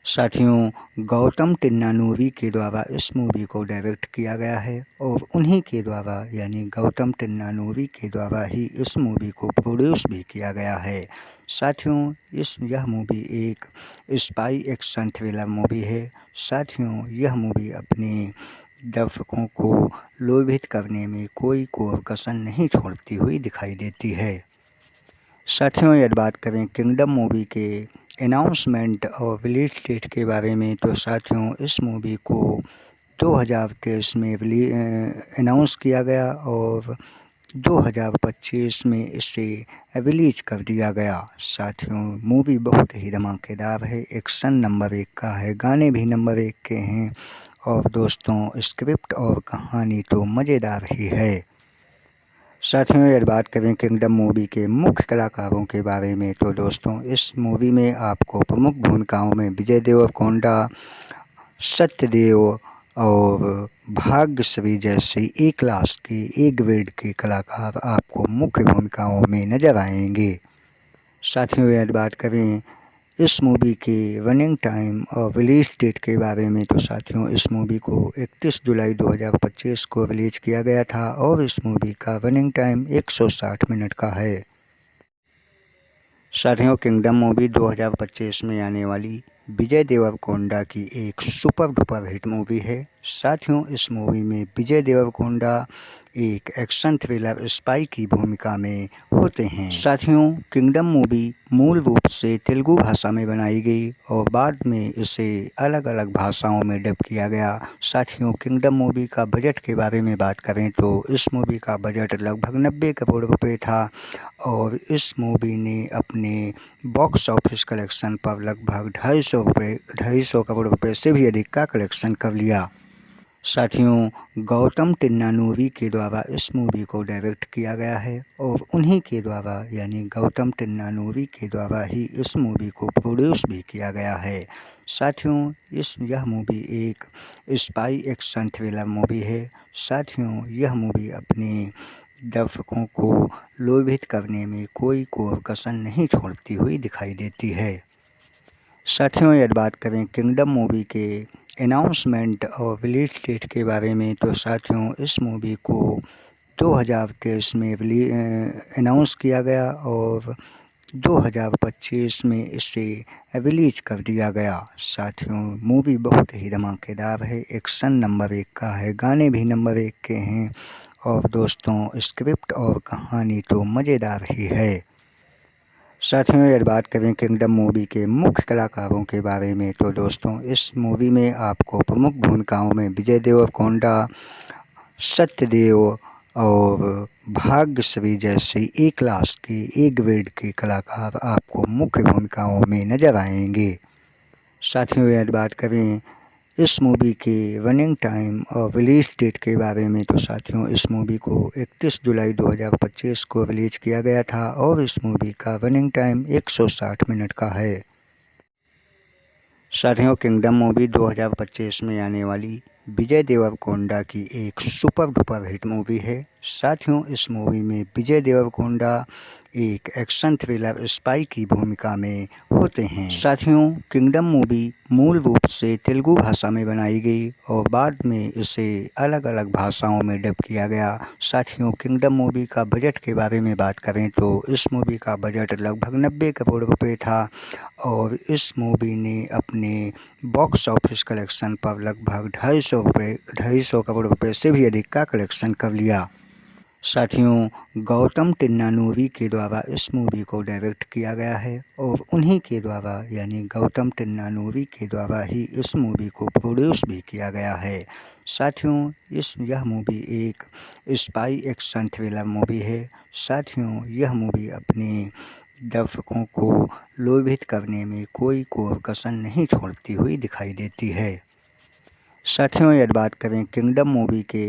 साथियों गौतम टिन्नानूरी के द्वारा इस मूवी को डायरेक्ट किया गया है और उन्हीं के द्वारा यानी गौतम टिन्नानूरी के द्वारा ही इस मूवी को प्रोड्यूस भी किया गया है। साथियों यह मूवी एक स्पाई एक्शन थ्रिलर मूवी है। साथियों यह मूवी अपने दर्शकों को लोभित करने में कोई कसर नहीं छोड़ती हुई दिखाई देती है। साथियों यदि बात करें किंगडम मूवी के अनाउंसमेंट और रिलीज डेट के बारे में तो साथियों इस मूवी को 2023 में अनाउंस किया गया और 2025 में इसे रिलीज कर दिया गया। साथियों मूवी बहुत ही धमाकेदार है, एक्शन नंबर 1 का है, गाने भी नंबर 1 के हैं और दोस्तों स्क्रिप्ट और कहानी तो मज़ेदार ही है। साथियों यदि बात करें किंगडम मूवी के मुख्य कलाकारों के बारे में तो दोस्तों इस मूवी में आपको प्रमुख भूमिकाओं में विजय देवरकोंडा, सत्यदेव और भाग्यश्री जैसे ए क्लास के ए ग्रेड के कलाकार आपको मुख्य भूमिकाओं में नजर आएंगे। साथियों यदि बात करें इस मूवी के रनिंग टाइम और रिलीज डेट के बारे में तो साथियों इस मूवी को 31 जुलाई 2025 को रिलीज किया गया था और इस मूवी का रनिंग टाइम 160 मिनट का है। साथियों किंगडम मूवी 2025 में आने वाली विजय देवरकोंडा की एक सुपर डुपर हिट मूवी है। साथियों इस मूवी में विजय देवरकोंडा एक एक्शन थ्रिलर स्पाई की भूमिका में होते हैं। साथियों किंगडम मूवी मूल रूप से तेलुगु भाषा में बनाई गई और बाद में इसे अलग अलग भाषाओं में डब किया गया। साथियों किंगडम मूवी का बजट के बारे में बात करें तो इस मूवी का बजट लगभग 90 करोड़ रुपए था और इस मूवी ने अपने बॉक्स ऑफिस कलेक्शन पर लगभग 250 करोड़ रुपए से भी अधिक का कलेक्शन कर लिया। साथियों गौतम टिन्नानूरी के द्वारा इस मूवी को डायरेक्ट किया गया है और उन्हीं के द्वारा यानी गौतम टिन्नानूरी के द्वारा ही इस मूवी को प्रोड्यूस भी किया गया है। साथियों यह मूवी एक स्पाई एक्शन थ्रिलर मूवी है। साथियों यह मूवी अपने दर्शकों को लोभित करने में कोई कसर नहीं छोड़ती हुई दिखाई देती है। साथियों यदि बात करें किंगडम मूवी के अनाउंसमेंट और रिलीज डेट के बारे में तो साथियों इस मूवी को 2023 में अनाउंस किया गया और 2025 में इसे रिलीज कर दिया गया। साथियों मूवी बहुत ही धमाकेदार है, एक्शन नंबर 1 का है, गाने भी नंबर 1 के हैं और दोस्तों स्क्रिप्ट और कहानी तो मज़ेदार ही है। साथियों यदि बात करें किंगडम मूवी के मुख्य कलाकारों के बारे में तो दोस्तों इस मूवी में आपको प्रमुख भूमिकाओं में विजय देवरकोंडा, सत्यदेव और भाग्यश्री जैसे ए क्लास के ए ग्रेड के कलाकार आपको मुख्य भूमिकाओं में नजर आएंगे। साथियों यदि बात करें इस मूवी के रनिंग टाइम और रिलीज डेट के बारे में तो साथियों इस मूवी को 31 जुलाई 2025 को रिलीज किया गया था और इस मूवी का रनिंग टाइम 160 मिनट का है। साथियों किंगडम मूवी 2025 में आने वाली विजय देवरकोंडा की एक सुपर डुपर हिट मूवी है। साथियों इस मूवी में विजय देवरकोंडा एक एक्शन थ्रिलर स्पाई की भूमिका में होते हैं। साथियों किंगडम मूवी मूल रूप से तेलुगु भाषा में बनाई गई और बाद में इसे अलग अलग भाषाओं में डब किया गया। साथियों किंगडम मूवी का बजट के बारे में बात करें तो इस मूवी का बजट लगभग 90 करोड़ रुपए था और इस मूवी ने अपने बॉक्स ऑफिस कलेक्शन पर लगभग 250 करोड़ रुपए से भी अधिक का कलेक्शन कर लिया। साथियों गौतम तिन्नानूरी के द्वारा इस मूवी को डायरेक्ट किया गया है और उन्हीं के द्वारा यानी गौतम तिन्नानूरी के द्वारा ही इस मूवी को प्रोड्यूस भी किया गया है। साथियों यह मूवी एक स्पाई एक्शन थ्रिलर मूवी है। साथियों यह मूवी अपने दर्शकों को लोभित करने में कोई कसर नहीं छोड़ती हुई दिखाई देती है। साथियों यदि बात करें किंगडम मूवी के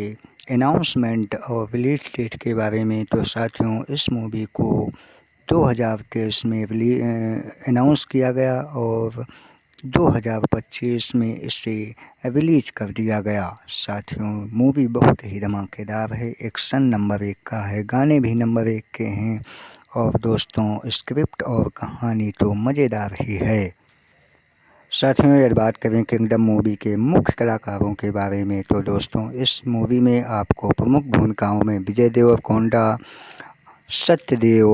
अनाउंसमेंट और रिलीज डेट के बारे में तो साथियों इस मूवी को 2023 में अनाउंस किया गया और 2025 में इसे रिलीज कर दिया गया। साथियों मूवी बहुत ही धमाकेदार है, एक्शन नंबर 1 का है, गाने भी नंबर 1 के हैं और दोस्तों स्क्रिप्ट और कहानी तो मज़ेदार ही है। साथियों यदि बात करें किंगडम मूवी के मुख्य कलाकारों के बारे में तो दोस्तों इस मूवी में आपको प्रमुख भूमिकाओं में विजय देवरकोंडा, सत्यदेव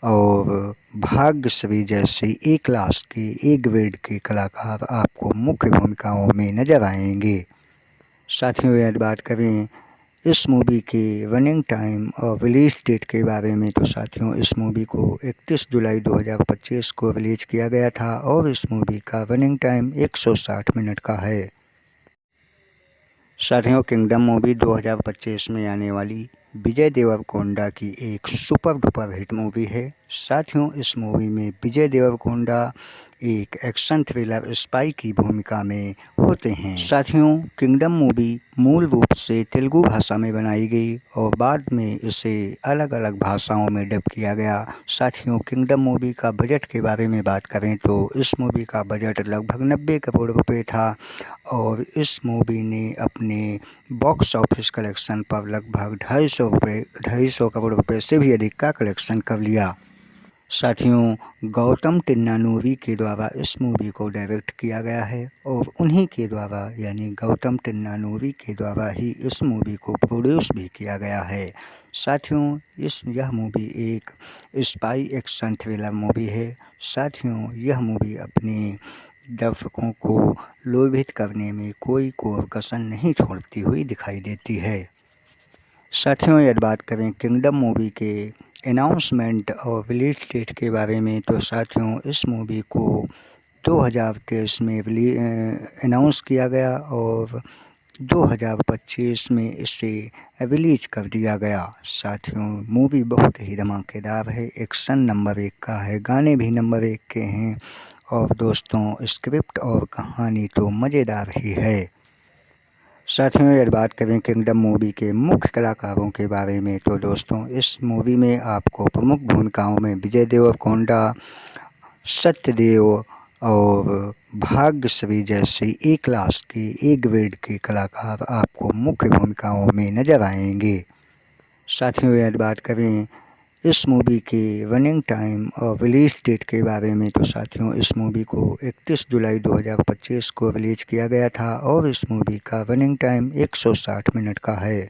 और भाग्यश्री जैसे ए क्लास के ए ग्रेड के कलाकार आपको मुख्य भूमिकाओं में नजर आएंगे। साथियों यदि बात करें इस मूवी के रनिंग टाइम और रिलीज डेट के बारे में तो साथियों इस मूवी को 31 जुलाई 2025 को रिलीज किया गया था और इस मूवी का रनिंग टाइम 160 मिनट का है। साथियों किंगडम मूवी 2025 में आने वाली विजय देवरकोंडा की एक सुपर डुपर हिट मूवी है। साथियों इस मूवी में विजय देवरकोंडा एक एक्शन थ्रिलर स्पाई की भूमिका में होते हैं। साथियों किंगडम मूवी मूल रूप से तेलुगु भाषा में बनाई गई और बाद में इसे अलग अलग भाषाओं में डब किया गया। साथियों किंगडम मूवी का बजट के बारे में बात करें तो इस मूवी का बजट लगभग 90 करोड़ रुपए था और इस मूवी ने अपने बॉक्स ऑफिस कलेक्शन पर लगभग 250 करोड़ रुपए से भी अधिक का कलेक्शन कर लिया। साथियों गौतम तिन्नानूरी के द्वारा इस मूवी को डायरेक्ट किया गया है और उन्हीं के द्वारा यानी गौतम तिन्नानूरी के द्वारा ही इस मूवी को प्रोड्यूस भी किया गया है। साथियों यह मूवी एक स्पाई एक्शन थ्रिलर मूवी है। साथियों यह मूवी अपने दर्शकों को लोभित करने में कोई कसर नहीं छोड़ती हुई दिखाई देती है। साथियों यदि बात करें किंगडम मूवी के अनाउंसमेंट और रिलीज डेट के बारे में तो साथियों इस मूवी को 2023 में अनाउंस किया गया और 2025 में इसे रिलीज कर दिया गया। साथियों मूवी बहुत ही धमाकेदार है, एक्शन नंबर 1 का है, गाने भी नंबर 1 के हैं और दोस्तों स्क्रिप्ट और कहानी तो मज़ेदार ही है। साथियों यदि बात करें किंगडम मूवी के मुख्य कलाकारों के बारे में तो दोस्तों इस मूवी में आपको प्रमुख भूमिकाओं में विजय देवरकोंडा, सत्यदेव और भाग्यश्री जैसे ए क्लास के ए ग्रेड के कलाकार आपको मुख्य भूमिकाओं में नजर आएंगे। साथियों यदि बात करें इस मूवी के रनिंग टाइम और रिलीज डेट के बारे में तो साथियों इस मूवी को 31 जुलाई 2025 को रिलीज किया गया था और इस मूवी का रनिंग टाइम 160 मिनट का है।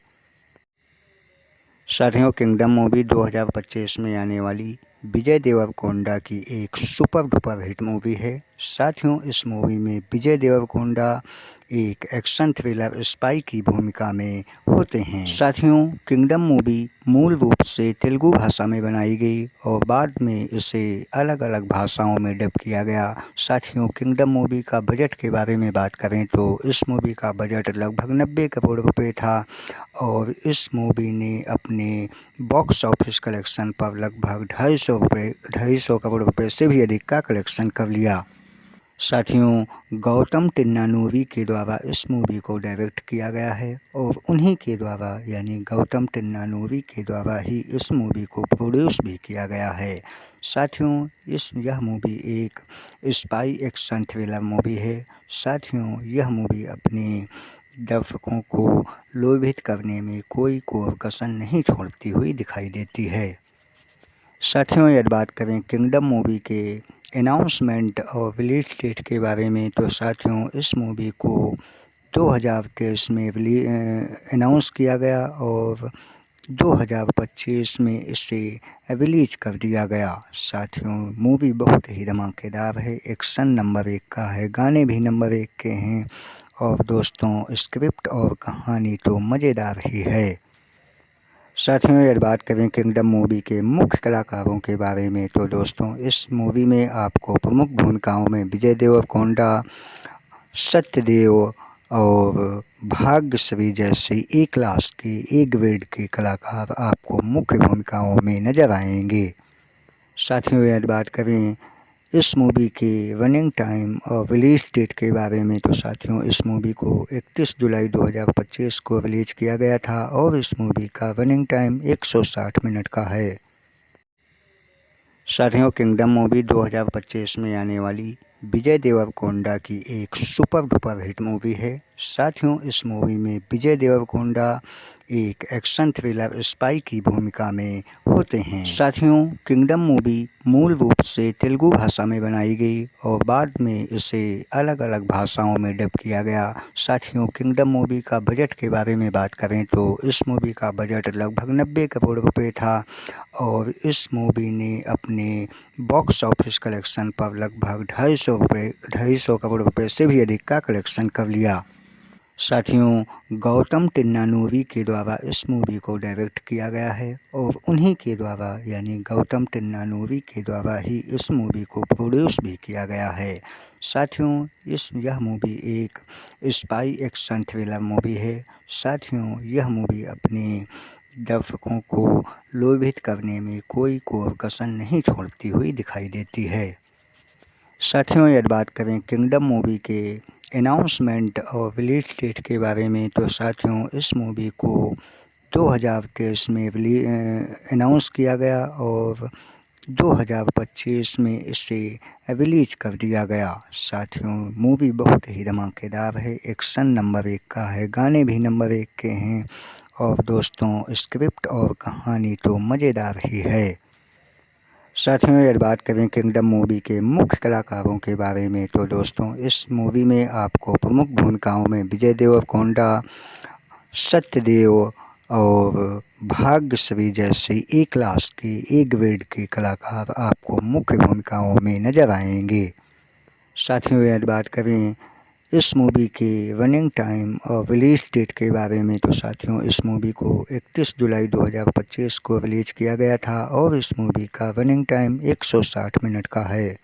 साथियों किंगडम मूवी 2025 में आने वाली विजय देवरकोंडा की एक सुपर डुपर हिट मूवी है। साथियों, इस मूवी में विजय देवरकोंडा एक एक्शन थ्रिलर स्पाई की भूमिका में होते हैं। साथियों, किंगडम मूवी मूल रूप से तेलुगु भाषा में बनाई गई और बाद में इसे अलग अलग भाषाओं में डब किया गया। साथियों, किंगडम मूवी का बजट के बारे में बात करें तो इस मूवी का बजट लगभग 90 करोड़ रुपए था और इस मूवी ने अपने बॉक्स ऑफिस कलेक्शन पर लगभग 250 करोड़ रुपए से भी अधिक का कलेक्शन कर लिया। साथियों, गौतम तिन्नानूरी के द्वारा इस मूवी को डायरेक्ट किया गया है और उन्हीं के द्वारा यानी गौतम तिन्नानूरी के द्वारा ही इस मूवी को प्रोड्यूस भी किया गया है। साथियों, यह मूवी एक स्पाई एक्शन थ्रिलर मूवी है। साथियों, यह मूवी अपने दर्शकों को लोभित करने में कोई कसर नहीं छोड़ती हुई दिखाई देती है। साथियों, यदि बात करें किंगडम मूवी के अनाउंसमेंट और रिलीज डेट के बारे में तो साथियों, इस मूवी को 2023 में अनाउंस किया गया और 2025 में इसे रिलीज कर दिया गया। साथियों, मूवी बहुत ही धमाकेदार है, एक्शन नंबर 1 का है, गाने भी नंबर 1 के हैं और दोस्तों स्क्रिप्ट और कहानी तो मज़ेदार ही है। साथियों, यदि बात करें किंगडम मूवी के मुख्य कलाकारों के बारे में तो दोस्तों इस मूवी में आपको प्रमुख भूमिकाओं में विजय देवरकोंडा, सत्यदेव और भाग्यश्री जैसे ए क्लास के ए ग्रेड के कलाकार आपको मुख्य भूमिकाओं में नजर आएंगे। साथियों, यदि बात करें इस मूवी के रनिंग टाइम और रिलीज डेट के बारे में तो साथियों, इस मूवी को 31 जुलाई 2025 को रिलीज किया गया था और इस मूवी का रनिंग टाइम 160 मिनट का है। साथियों, किंगडम मूवी 2025 में आने वाली विजय देवरकोंडा की एक सुपर डुपर हिट मूवी है। साथियों, इस मूवी में विजय देवरकोंडा एक एक्शन थ्रिलर स्पाई की भूमिका में होते हैं। साथियों, किंगडम मूवी मूल रूप से तेलुगु भाषा में बनाई गई और बाद में इसे अलग अलग भाषाओं में डब किया गया। साथियों, किंगडम मूवी का बजट के बारे में बात करें तो इस मूवी का बजट लगभग 90 करोड़ रुपए था और इस मूवी ने अपने बॉक्स ऑफिस कलेक्शन पर लगभग 250 करोड़ रुपए से भी अधिक का कलेक्शन कर लिया। साथियों, गौतम तिन्नानूरी के द्वारा इस मूवी को डायरेक्ट किया गया है और उन्हीं के द्वारा यानी गौतम तिन्नानूरी के द्वारा ही इस मूवी को प्रोड्यूस भी किया गया है। साथियों, यह मूवी एक स्पाई एक्शन थ्रिलर मूवी है। साथियों, यह मूवी अपने दर्शकों को लोभित करने में कोई कसर नहीं छोड़ती हुई दिखाई देती है। साथियों, यदि बात करें किंगडम मूवी के अनाउंसमेंट और रिलीज डेट के बारे में तो साथियों, इस मूवी को 2023 में अनाउंस किया गया और 2025 में इसे रिलीज कर दिया गया। साथियों, मूवी बहुत ही धमाकेदार है, एक्शन नंबर 1 का है, गाने भी नंबर 1 के हैं और दोस्तों स्क्रिप्ट और कहानी तो मज़ेदार ही है। साथियों, यदि बात करें किंगडम मूवी के मुख्य कलाकारों के बारे में तो दोस्तों इस मूवी में आपको प्रमुख भूमिकाओं में विजय देवरकोंडा, सत्यदेव और भाग्यश्री जैसे ए क्लास के ए ग्रेड के कलाकार आपको मुख्य भूमिकाओं में नजर आएंगे। साथियों, यदि बात करें इस मूवी के रनिंग टाइम और रिलीज डेट के बारे में तो साथियों, इस मूवी को 31 जुलाई 2025 को रिलीज किया गया था और इस मूवी का रनिंग टाइम 160 मिनट का है।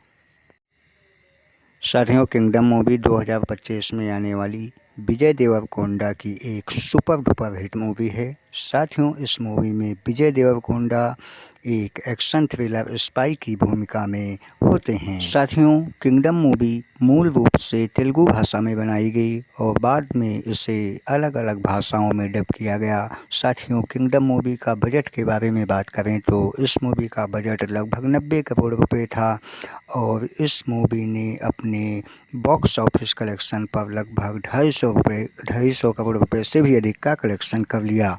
साथियों, किंगडम मूवी 2025 में आने वाली विजय देवरकोंडा की एक सुपर डुपर हिट मूवी है। साथियों, इस मूवी में विजय देवरकोंडा एक एक्शन थ्रिलर स्पाई की भूमिका में होते हैं। साथियों, किंगडम मूवी मूल रूप से तेलुगु भाषा में बनाई गई और बाद में इसे अलग अलग भाषाओं में डब किया गया। साथियों, किंगडम मूवी का बजट के बारे में बात करें तो इस मूवी का बजट लगभग 90 करोड़ रुपए था और इस मूवी ने अपने बॉक्स ऑफिस कलेक्शन पर लगभग 250 करोड़ रुपए से भी अधिक का कलेक्शन कर लिया।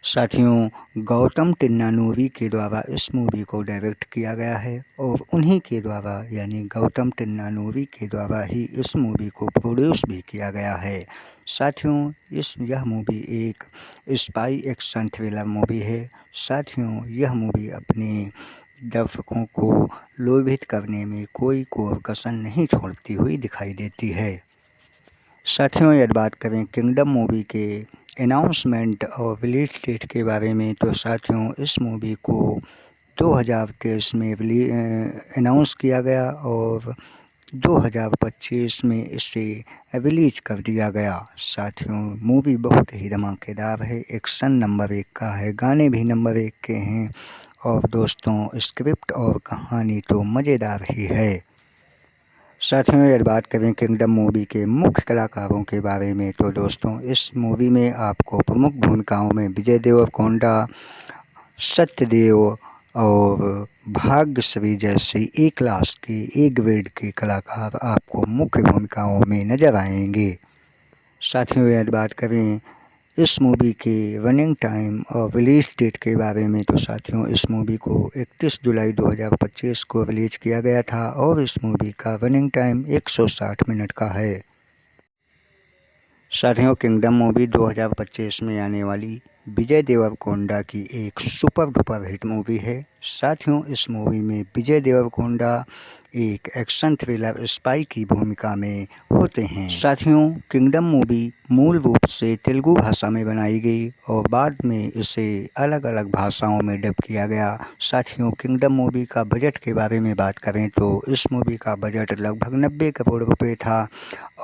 साथियों, गौतम तिन्नानूरी के द्वारा इस मूवी को डायरेक्ट किया गया है और उन्हीं के द्वारा यानी गौतम तिन्नानूरी के द्वारा ही इस मूवी को प्रोड्यूस भी किया गया है। साथियों, यह मूवी एक स्पाई एक्शन थ्रिलर मूवी है। साथियों, यह मूवी अपने दर्शकों को लोभित करने में कोई कोर कसर नहीं छोड़ती हुई दिखाई देती है। साथियों, यदि बात करें किंगडम मूवी के अनाउंसमेंट और रिलीज डेट के बारे में, तो साथियों इस मूवी को 2023 में अनाउंस किया गया और 2025 में इसे रिलीज कर दिया गया। साथियों, मूवी बहुत ही धमाकेदार है, एक्शन नंबर 1 का है, गाने भी नंबर 1 के हैं और दोस्तों स्क्रिप्ट और कहानी तो मज़ेदार ही है। साथियों, यदि बात करें किंगडम मूवी के मुख्य कलाकारों के बारे में, तो दोस्तों इस मूवी में आपको प्रमुख भूमिकाओं में विजय देवरकोंडा, सत्यदेव और भाग्यश्री जैसे ए क्लास के ए ग्रेड के कलाकार आपको मुख्य भूमिकाओं में नजर आएंगे। साथियों, यदि बात करें इस मूवी के रनिंग टाइम और रिलीज डेट के बारे में, तो साथियों इस मूवी को 31 जुलाई 2025 को रिलीज किया गया था और इस मूवी का रनिंग टाइम 160 मिनट का है। साथियों, किंगडम मूवी 2025 में आने वाली विजय देवरकोंडा की एक सुपर डुपर हिट मूवी है। साथियों, इस मूवी में विजय देवरकोंडा एक एक्शन थ्रिलर स्पाई की भूमिका में होते हैं। साथियों, किंगडम मूवी मूल रूप से तेलुगु भाषा में बनाई गई और बाद में इसे अलग अलग भाषाओं में डब किया गया। साथियों, किंगडम मूवी का बजट के बारे में बात करें तो इस मूवी का बजट लगभग 90 करोड़ रुपए था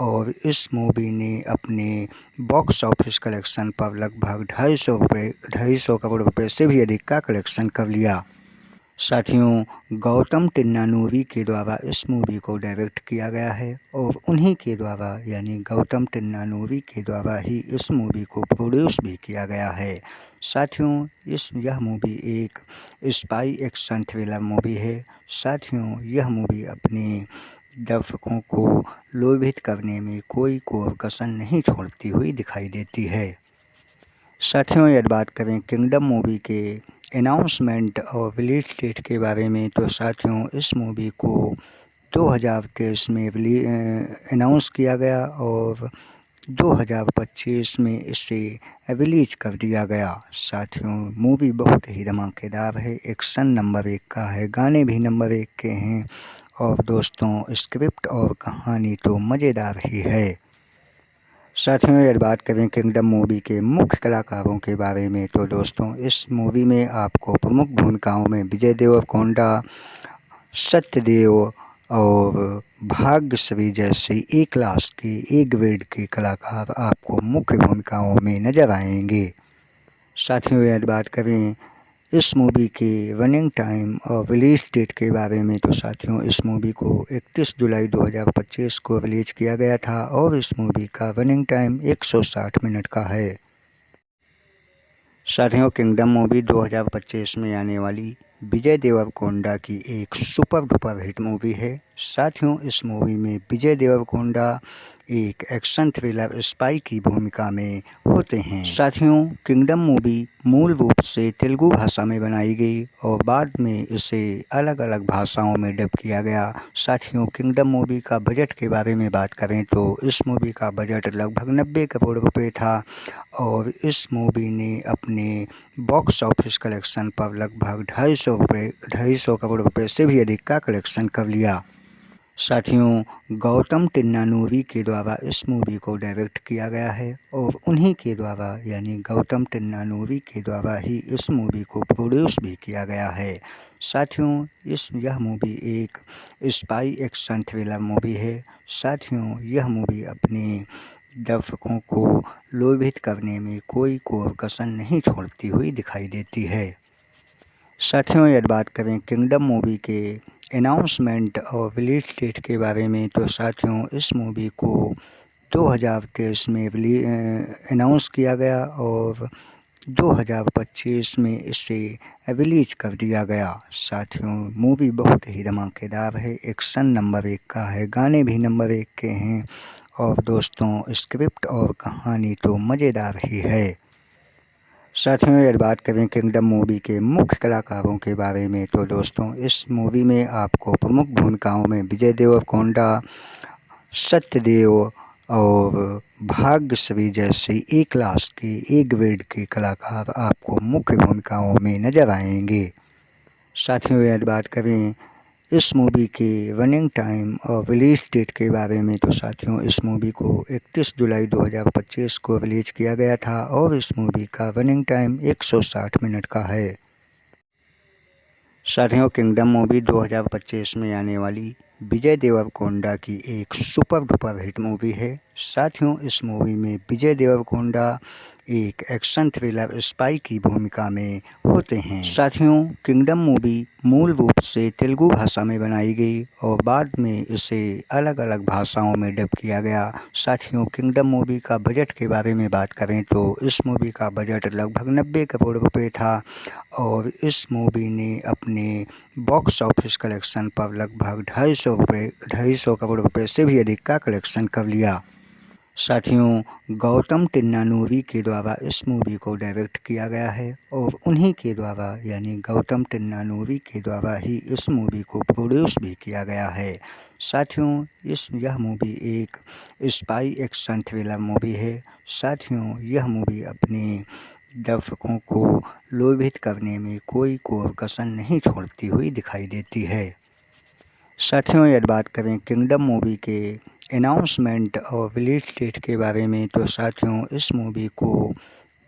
और इस मूवी ने अपने बॉक्स ऑफिस कलेक्शन पर लगभग 250 करोड़ रुपए से भी अधिक का कलेक्शन कर लिया। साथियों, गौतम तिन्नानूरी के द्वारा इस मूवी को डायरेक्ट किया गया है और उन्हीं के द्वारा यानी गौतम तिन्नानूरी के द्वारा ही इस मूवी को प्रोड्यूस भी किया गया है। साथियों, यह मूवी एक स्पाई एक्शन थ्रिलर मूवी है। साथियों, यह मूवी अपने दर्शकों को लोभित करने में कोई कोर कसर नहीं छोड़ती हुई दिखाई देती है। साथियों, यदि बात करें किंगडम मूवी के अनाउंसमेंट और रिलीज डेट के बारे में, तो साथियों इस मूवी को 2023 में अनाउंस किया गया और 2025 में इसे रिलीज कर दिया गया। साथियों, मूवी बहुत ही धमाकेदार है, एक्शन नंबर 1 का है, गाने भी नंबर 1 के हैं और दोस्तों स्क्रिप्ट और कहानी तो मज़ेदार ही है। साथियों, यदि बात करें किंगडम मूवी के मुख्य कलाकारों के बारे में, तो दोस्तों इस मूवी में आपको प्रमुख भूमिकाओं में विजय देवरकोंडा, सत्यदेव और भाग्यश्री जैसे ए क्लास के ए ग्रेड के कलाकार आपको मुख्य भूमिकाओं में नजर आएंगे। साथियों, यदि बात करें इस मूवी के रनिंग टाइम और रिलीज डेट के बारे में, तो साथियों इस मूवी को 31 जुलाई 2025 को रिलीज किया गया था और इस मूवी का रनिंग टाइम 160 मिनट का है। साथियों, किंगडम मूवी 2025 में आने वाली विजय देवरकोंडा की एक सुपर डुपर हिट मूवी है। साथियों, इस मूवी में विजय देवरकोंडा एक एक्शन थ्रिलर स्पाई की भूमिका में होते हैं। साथियों, किंगडम मूवी मूल रूप से तेलुगु भाषा में बनाई गई और बाद में इसे अलग अलग भाषाओं में डब किया गया। साथियों, किंगडम मूवी का बजट के बारे में बात करें तो इस मूवी का बजट लगभग 90 करोड़ रुपए था और इस मूवी ने अपने बॉक्स ऑफिस कलेक्शन पर लगभग 250 करोड़ रुपए से भी अधिक का कलेक्शन कर लिया। साथियों, गौतम तिन्नानूरी के द्वारा इस मूवी को डायरेक्ट किया गया है और उन्हीं के द्वारा यानी गौतम तिन्नानूरी के द्वारा ही इस मूवी को प्रोड्यूस भी किया गया है। साथियों, यह मूवी एक स्पाई एक्शन थ्रिलर मूवी है। साथियों, यह मूवी अपने दर्शकों को लोभित करने में कोई कोर कसर नहीं छोड़ती हुई दिखाई देती है। साथियों, यदि बात करें किंगडम मूवी के अनाउंसमेंट और रिलीज डेट के बारे में, तो साथियों इस मूवी को 2023 में अनाउंस किया गया और 2025 में इसे रिलीज कर दिया गया। साथियों, मूवी बहुत ही धमाकेदार है, एक्शन नंबर 1 का है, गाने भी नंबर 1 के हैं और दोस्तों स्क्रिप्ट और कहानी तो मज़ेदार ही है। साथियों, यदि बात करें किंगडम मूवी के मुख्य कलाकारों के बारे में, तो दोस्तों इस मूवी में आपको प्रमुख भूमिकाओं में विजय देवरकोंडा, सत्यदेव और भाग्यश्री जैसे ए क्लास के ए ग्रेड के कलाकार आपको मुख्य भूमिकाओं में नजर आएंगे। साथियों यदि बात करें इस मूवी के रनिंग टाइम और रिलीज डेट के बारे में तो साथियों इस मूवी को 31 जुलाई 2025 को रिलीज किया गया था और इस मूवी का रनिंग टाइम 160 मिनट का है। साथियों किंगडम मूवी 2025 में आने वाली विजय देवरकोंडा की एक सुपर डुपर हिट मूवी है। साथियों इस मूवी में विजय देवरकोंडा एक एक्शन थ्रिलर स्पाई की भूमिका में होते हैं। साथियों किंगडम मूवी मूल रूप से तेलुगु भाषा में बनाई गई और बाद में इसे अलग अलग भाषाओं में डब किया गया। साथियों किंगडम मूवी का बजट के बारे में बात करें तो इस मूवी का बजट लगभग 90 करोड़ रुपए था और इस मूवी ने अपने बॉक्स ऑफिस कलेक्शन पर लगभग 250 करोड़ रुपए से भी अधिक का कलेक्शन कर लिया। साथियों गौतम तिन्नानूरी के द्वारा इस मूवी को डायरेक्ट किया गया है और उन्हीं के द्वारा यानी गौतम तिन्नानूरी के द्वारा ही इस मूवी को प्रोड्यूस भी किया गया है। साथियों यह मूवी एक स्पाई एक्शन थ्रिलर मूवी है। साथियों यह मूवी अपने दर्शकों को लोभित करने में कोई कसर नहीं छोड़ती हुई दिखाई देती है। साथियों यदि बात करें किंगडम मूवी के अनाउंसमेंट और रिलीज डेट के बारे में तो साथियों इस मूवी को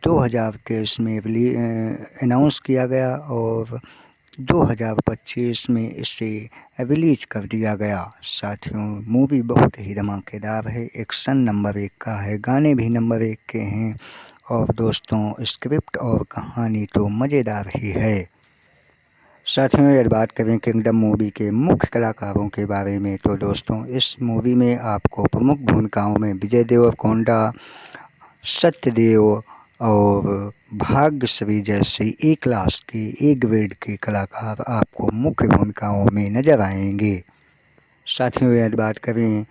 2023 में अनाउंस किया गया और 2025 में इसे रिलीज कर दिया गया। साथियों मूवी बहुत ही धमाकेदार है, एक्शन नंबर 1 का है, गाने भी नंबर 1 के हैं और दोस्तों स्क्रिप्ट और कहानी तो मज़ेदार ही है। साथियों यदि बात करें किंगडम मूवी के मुख्य कलाकारों के बारे में तो दोस्तों इस मूवी में आपको प्रमुख भूमिकाओं में विजय देवरकोंडा, सत्यदेव और भाग्यश्री जैसे ए क्लास के ए ग्रेड के कलाकार आपको मुख्य भूमिकाओं में नजर आएंगे। साथियों यदि बात करें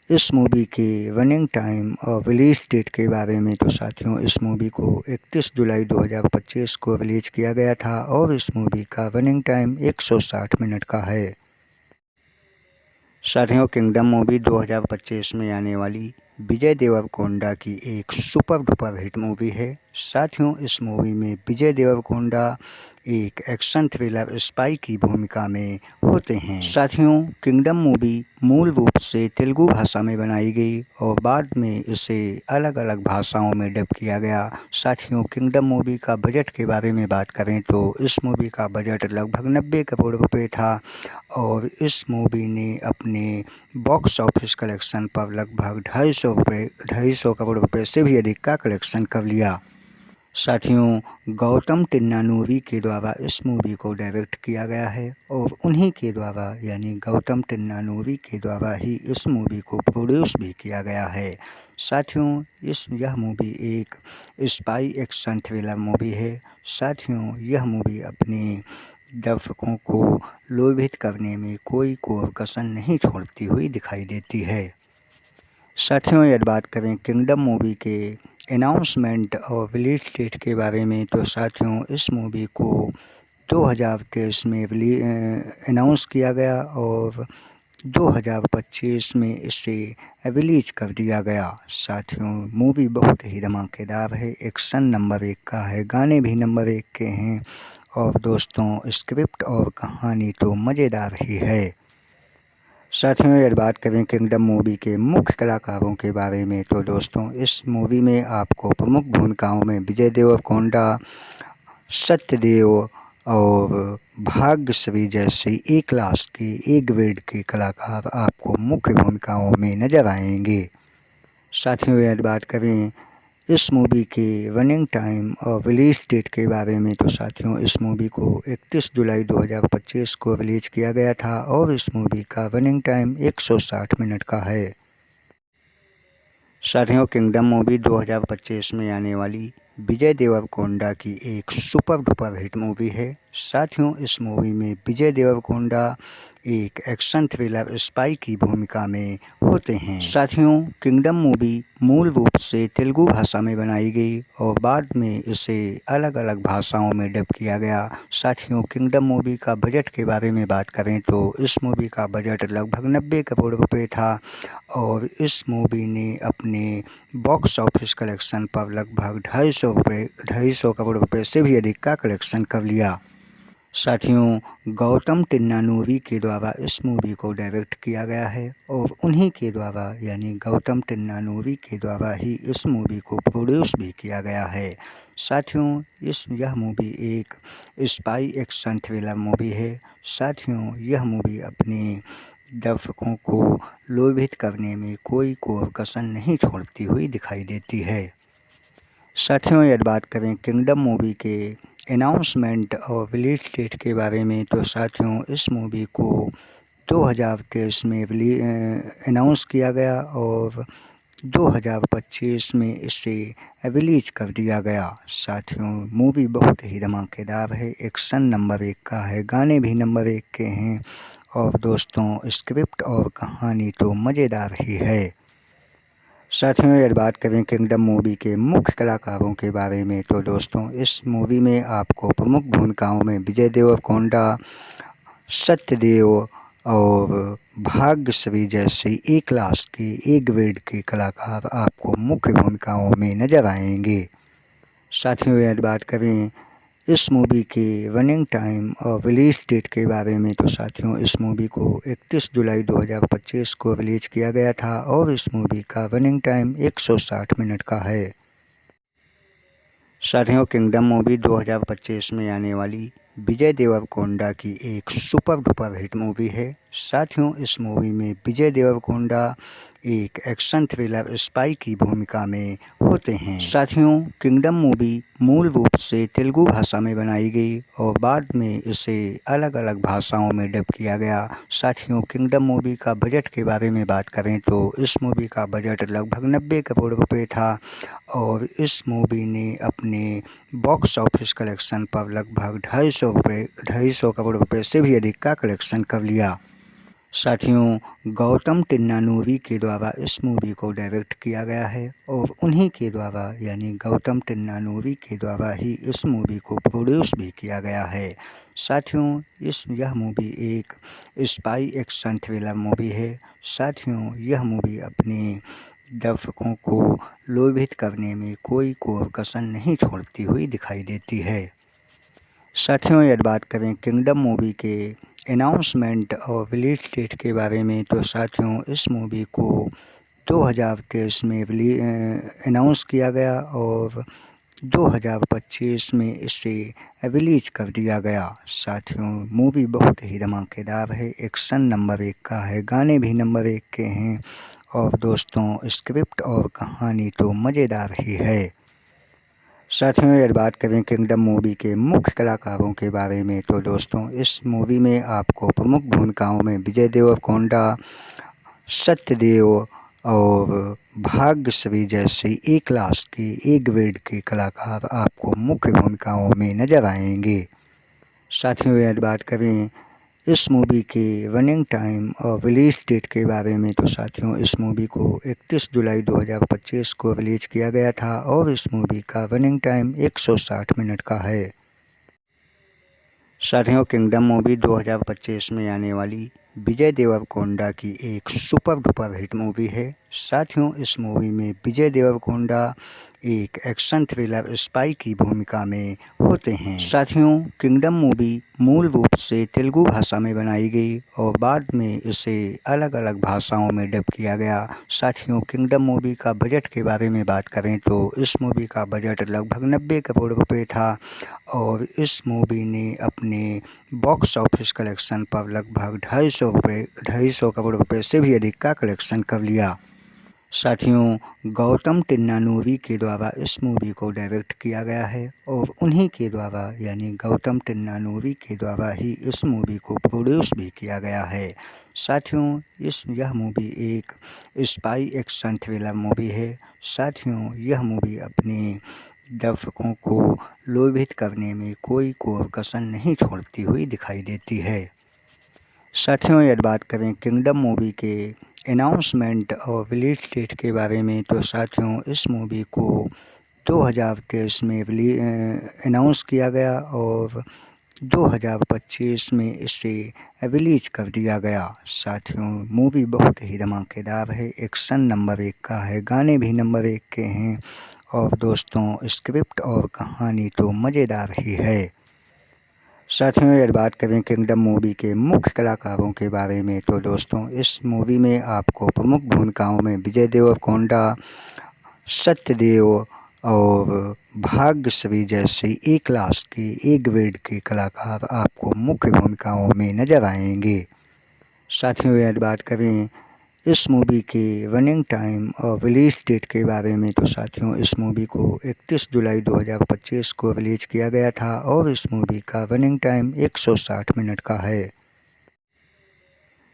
इस मूवी के रनिंग टाइम और रिलीज डेट के बारे में तो साथियों इस मूवी को 31 जुलाई 2025 को रिलीज किया गया था और इस मूवी का रनिंग टाइम 160 मिनट का है। साथियों किंगडम मूवी 2025 में आने वाली विजय देवरकोंडा की एक सुपर डुपर हिट मूवी है। साथियों इस मूवी में विजय देवरकोंडा एक एक्शन थ्रिलर स्पाई की भूमिका में होते हैं। साथियों किंगडम मूवी मूल रूप से तेलुगु भाषा में बनाई गई और बाद में इसे अलग अलग भाषाओं में डब किया गया। साथियों किंगडम मूवी का बजट के बारे में बात करें तो इस मूवी का बजट लगभग 90 करोड़ रुपए था और इस मूवी ने अपने बॉक्स ऑफिस कलेक्शन पर लगभग 250 करोड़ रुपए से भी अधिक का कलेक्शन कर लिया। साथियों गौतम तिन्नानूरी के द्वारा इस मूवी को डायरेक्ट किया गया है और उन्हीं के द्वारा यानी गौतम तिन्नानूरी के द्वारा ही इस मूवी को प्रोड्यूस भी किया गया है। साथियों यह मूवी एक स्पाई एक्शन थ्रिलर मूवी है। साथियों यह मूवी अपने दर्शकों को लोभित करने में कोई कसर नहीं छोड़ती हुई दिखाई देती है। साथियों यदि बात करें किंगडम मूवी के अनाउंसमेंट और रिलीज डेट के बारे में तो साथियों इस मूवी को 2023 में अनाउंस किया गया और 2025 में इसे रिलीज कर दिया गया। साथियों मूवी बहुत ही धमाकेदार है, एक्शन नंबर 1 का है, गाने भी नंबर 1 के हैं और दोस्तों स्क्रिप्ट और कहानी तो मज़ेदार ही है। साथियों यदि बात करें किंगडम मूवी के मुख्य कलाकारों के बारे में तो दोस्तों इस मूवी में आपको प्रमुख भूमिकाओं में विजय देवरकोंडा, सत्यदेव और भाग्यश्री जैसे ए क्लास के ए ग्रेड के कलाकार आपको मुख्य भूमिकाओं में नजर आएंगे। साथियों यदि बात करें इस मूवी के रनिंग टाइम और रिलीज डेट के बारे में तो साथियों इस मूवी को 31 जुलाई 2025 को रिलीज किया गया था और इस मूवी का रनिंग टाइम 160 मिनट का है। साथियों किंगडम मूवी 2025 में आने वाली विजय देवरकोंडा की एक सुपर डुपर हिट मूवी है। साथियों इस मूवी में विजय देवरकोंडा एक एक्शन थ्रिलर स्पाई की भूमिका में होते हैं। साथियों किंगडम मूवी मूल रूप से तेलुगु भाषा में बनाई गई और बाद में इसे अलग अलग भाषाओं में डब किया गया। साथियों किंगडम मूवी का बजट के बारे में बात करें तो इस मूवी का बजट लगभग 90 करोड़ रुपए था और इस मूवी ने अपने बॉक्स ऑफिस कलेक्शन पर लगभग 250 करोड़ रुपए से भी अधिक का कलेक्शन कर लिया। साथियों गौतम तिन्नानूरी के द्वारा इस मूवी को डायरेक्ट किया गया है और उन्हीं के द्वारा यानी गौतम तिन्नानूरी के द्वारा ही इस मूवी को प्रोड्यूस भी किया गया है। साथियों यह मूवी एक स्पाई एक्शन थ्रिलर मूवी है। साथियों यह मूवी अपने दर्शकों को लोभित करने में कोई कोर कसर नहीं छोड़ती हुई दिखाई देती है। साथियों यदि बात करें किंगडम मूवी के अनाउंसमेंट और रिलीज डेट के बारे में तो साथियों इस मूवी को 2023 में अनाउंस किया गया और 2025 में इसे रिलीज कर दिया गया। साथियों मूवी बहुत ही धमाकेदार है, एक्शन नंबर 1 का है, गाने भी नंबर 1 के हैं और दोस्तों स्क्रिप्ट और कहानी तो मज़ेदार ही है। साथियों यदि बात करें किंगडम मूवी के मुख्य कलाकारों के बारे में तो दोस्तों इस मूवी में आपको प्रमुख भूमिकाओं में विजय देवरकोंडा, सत्यदेव और भाग्यश्री जैसे ए क्लास के ए ग्रेड के कलाकार आपको मुख्य भूमिकाओं में नजर आएंगे। साथियों यदि बात करें इस मूवी के रनिंग टाइम और रिलीज डेट के बारे में तो साथियों इस मूवी को 31 जुलाई 2025 को रिलीज किया गया था और इस मूवी का रनिंग टाइम 160 मिनट का है। साथियों किंगडम मूवी 2025 में आने वाली विजय देवरकोंडा की एक सुपर डुपर हिट मूवी है। साथियों इस मूवी में विजय देवरकोंडा एक एक्शन थ्रिलर स्पाई की भूमिका में होते हैं। साथियों किंगडम मूवी मूल रूप से तेलुगु भाषा में बनाई गई और बाद में इसे अलग अलग भाषाओं में डब किया गया। साथियों किंगडम मूवी का बजट के बारे में बात करें तो इस मूवी का बजट लगभग 90 करोड़ रुपए था और इस मूवी ने अपने बॉक्स ऑफिस कलेक्शन पर लगभग 250 करोड़ रुपए से भी अधिक का कलेक्शन कर लिया। साथियों गौतम तिन्नानूरी के द्वारा इस मूवी को डायरेक्ट किया गया है और उन्हीं के द्वारा यानी गौतम तिन्नानूरी के द्वारा ही इस मूवी को प्रोड्यूस भी किया गया है। साथियों यह मूवी एक स्पाई एक्शन थ्रिलर मूवी है। साथियों यह मूवी अपने दर्शकों को लोभित करने में कोई कोर कसर नहीं छोड़ती हुई दिखाई देती है। साथियों यदि बात करें किंगडम मूवी के अनाउंसमेंट और रिलीज डेट के बारे में तो साथियों इस मूवी को 2023 में अनाउंस किया गया और 2025 में इसे रिलीज कर दिया गया। साथियों मूवी बहुत ही धमाकेदार है, एक्शन नंबर 1 का है, गाने भी नंबर 1 के हैं और दोस्तों स्क्रिप्ट और कहानी तो मज़ेदार ही है। साथियों यदि बात करें किंगडम मूवी के मुख्य कलाकारों के बारे में तो दोस्तों इस मूवी में आपको प्रमुख भूमिकाओं में विजय देवरकोंडा, सत्यदेव और भाग्यश्री जैसे ए क्लास के ए ग्रेड के कलाकार आपको मुख्य भूमिकाओं में नजर आएंगे। साथियों यदि बात करें इस मूवी के रनिंग टाइम और रिलीज डेट के बारे में तो साथियों इस मूवी को 31 जुलाई 2025 को रिलीज किया गया था और इस मूवी का रनिंग टाइम 160 मिनट का है। साथियों किंगडम मूवी 2025 में आने वाली विजय देवरकोंडा की एक सुपर डुपर हिट मूवी है। साथियों इस मूवी में विजय देवरकोंडा एक एक्शन थ्रिलर स्पाई की भूमिका में होते हैं। साथियों किंगडम मूवी मूल रूप से तेलुगु भाषा में बनाई गई और बाद में इसे अलग अलग भाषाओं में डब किया गया। साथियों किंगडम मूवी का बजट के बारे में बात करें तो इस मूवी का बजट लगभग 90 करोड़ रुपए था और इस मूवी ने अपने बॉक्स ऑफिस कलेक्शन पर लगभग 250 करोड़ रुपए से भी अधिक का कलेक्शन कर लिया। साथियों गौतम तिन्नानूरी के द्वारा इस मूवी को डायरेक्ट किया गया है और उन्हीं के द्वारा यानी गौतम तिन्नानूरी के द्वारा ही इस मूवी को प्रोड्यूस भी किया गया है। साथियों यह मूवी एक स्पाई एक्शन थ्रिलर मूवी है। साथियों यह मूवी अपने दर्शकों को लोभित करने में कोई कोर कसर नहीं छोड़ती हुई दिखाई देती है। साथियों यदि बात करें किंगडम मूवी के अनाउंसमेंट और रिलीज डेट के बारे में तो साथियों इस मूवी को 2023 में अनाउंस किया गया और 2025 में इसे रिलीज कर दिया गया। साथियों मूवी बहुत ही धमाकेदार है, एक्शन नंबर 1 का है, गाने भी नंबर 1 के हैं और दोस्तों स्क्रिप्ट और कहानी तो मज़ेदार ही है। साथियों यदि बात करें किंगडम मूवी के मुख्य कलाकारों के बारे में तो दोस्तों इस मूवी में आपको प्रमुख भूमिकाओं में विजय देवरकोंडा, सत्यदेव और भाग्यश्री जैसे ए क्लास के ए ग्रेड के कलाकार आपको मुख्य भूमिकाओं में नजर आएंगे। साथियों यदि बात करें इस मूवी के रनिंग टाइम और रिलीज डेट के बारे में तो साथियों इस मूवी को 31 जुलाई 2025 को रिलीज किया गया था और इस मूवी का रनिंग टाइम 160 मिनट का है।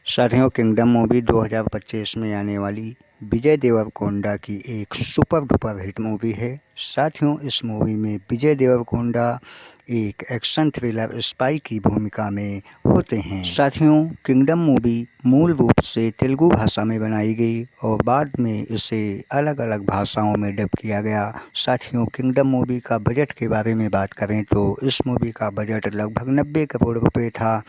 साथियों किंगडम मूवी 2025 में आने वाली विजय देवरकोंडा की एक सुपर डुपर हिट मूवी है। साथियों इस मूवी में विजय देवरकोंडा एक एक्शन थ्रिलर स्पाई की भूमिका में होते हैं। साथियों किंगडम मूवी मूल रूप से तेलुगु भाषा में बनाई गई और बाद में इसे अलग अलग भाषाओं में डब किया गया। साथियों किंगडम मूवी का बजट के बारे में बात करें तो इस मूवी का बजट लगभग 90 करोड़ रुपए था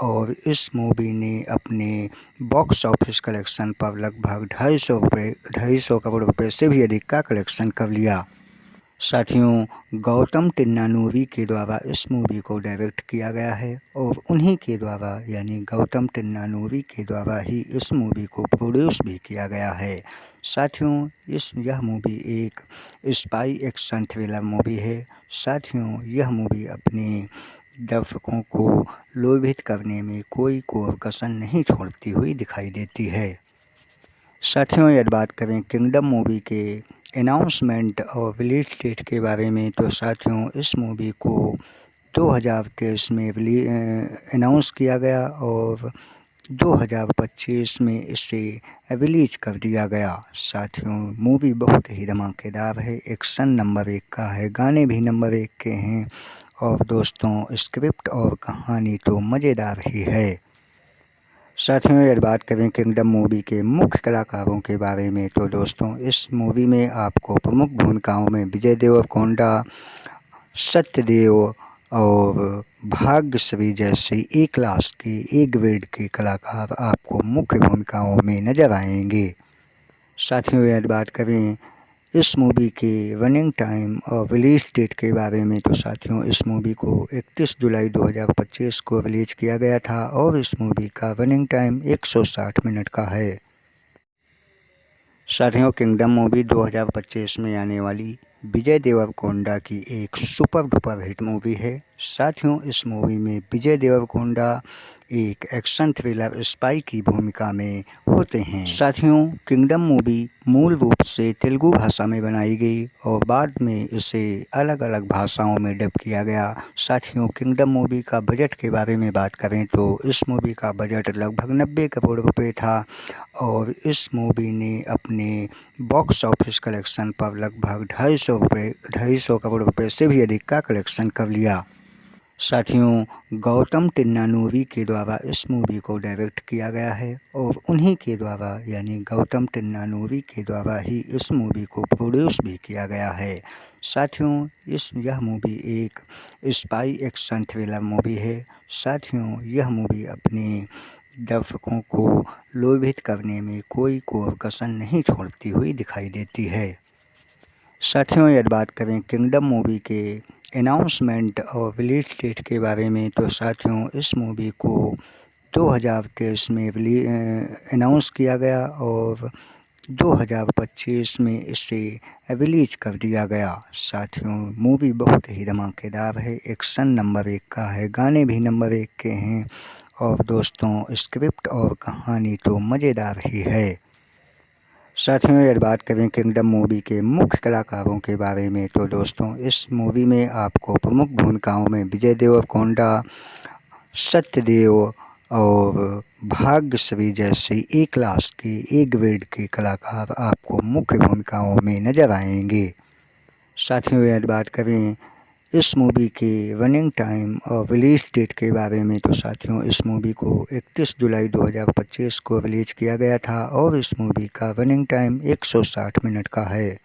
और इस मूवी ने अपने बॉक्स ऑफिस कलेक्शन पर लगभग 250 करोड़ रुपए से भी अधिक का कलेक्शन कर लिया। साथियों गौतम तिन्नानूरी के द्वारा इस मूवी को डायरेक्ट किया गया है और उन्हीं के द्वारा यानी गौतम तिन्नानूरी के द्वारा ही इस मूवी को प्रोड्यूस भी किया गया है। साथियों यह मूवी एक स्पाई एक्शन थ्रिलर मूवी है। साथियों यह मूवी अपने दर्शकों को लोभित करने में कोई कसर नहीं छोड़ती हुई दिखाई देती है। साथियों यदि बात करें किंगडम मूवी के अनाउंसमेंट और रिलीज डेट के बारे में तो साथियों इस मूवी को 2023 में अनाउंस किया गया और 2025 में इसे रिलीज कर दिया गया। साथियों मूवी बहुत ही धमाकेदार है, एक्शन नंबर 1 का है, गाने भी नंबर 1 के हैं और दोस्तों स्क्रिप्ट और कहानी तो मज़ेदार ही है। साथियों यदि बात करें किंगडम मूवी के मुख्य कलाकारों के बारे में तो दोस्तों इस मूवी में आपको प्रमुख भूमिकाओं में विजय देवरकोंडा, सत्यदेव और भाग्यश्री जैसे ए क्लास के ए ग्रेड के कलाकार आपको मुख्य भूमिकाओं में नजर आएंगे। साथियों यदि बात करें इस मूवी के रनिंग टाइम और रिलीज डेट के बारे में तो साथियों इस मूवी को 31 जुलाई 2025 को रिलीज किया गया था और इस मूवी का रनिंग टाइम 160 मिनट का है। साथियों किंगडम मूवी 2025 में आने वाली विजय देवरकोंडा की एक सुपर डुपर हिट मूवी है। साथियों इस मूवी में विजय देवरकोंडा एक एक्शन थ्रिलर स्पाई की भूमिका में होते हैं। साथियों किंगडम मूवी मूल रूप से तेलुगु भाषा में बनाई गई और बाद में इसे अलग अलग भाषाओं में डब किया गया। साथियों किंगडम मूवी का बजट के बारे में बात करें तो इस मूवी का बजट लगभग 90 करोड़ रुपए था और इस मूवी ने अपने बॉक्स ऑफिस कलेक्शन पर लगभग 250 करोड़ रुपए से भी अधिक का कलेक्शन कर लिया। साथियों गौतम तिन्नानूरी के द्वारा इस मूवी को डायरेक्ट किया गया है और उन्हीं के द्वारा यानी गौतम तिन्नानूरी के द्वारा ही इस मूवी को प्रोड्यूस भी किया गया है। साथियों यह मूवी एक स्पाई एक्शन थ्रिलर मूवी है। साथियों यह मूवी अपने दर्शकों को लोभित करने में कोई कसर नहीं छोड़ती हुई दिखाई देती है। साथियों यदि बात करें किंगडम मूवी के अनाउंसमेंट और रिलीज डेट के बारे में तो साथियों इस मूवी को 2023 में अनाउंस किया गया और 2025 में इसे रिलीज कर दिया गया। साथियों मूवी बहुत ही धमाकेदार है, एक्शन नंबर 1 का है, गाने भी नंबर 1 के हैं और दोस्तों स्क्रिप्ट और कहानी तो मज़ेदार ही है। साथियों यदि बात करें किंगडम मूवी के मुख्य कलाकारों के बारे में तो दोस्तों इस मूवी में आपको प्रमुख भूमिकाओं में विजय देवरकोंडा, सत्यदेव और भाग्यश्री जैसे ए क्लास के ए ग्रेड के कलाकार आपको मुख्य भूमिकाओं में नजर आएंगे। साथियों यदि बात करें इस मूवी के रनिंग टाइम और रिलीज डेट के बारे में तो साथियों इस मूवी को 31 जुलाई 2025 को रिलीज किया गया था और इस मूवी का रनिंग टाइम 160 मिनट का है।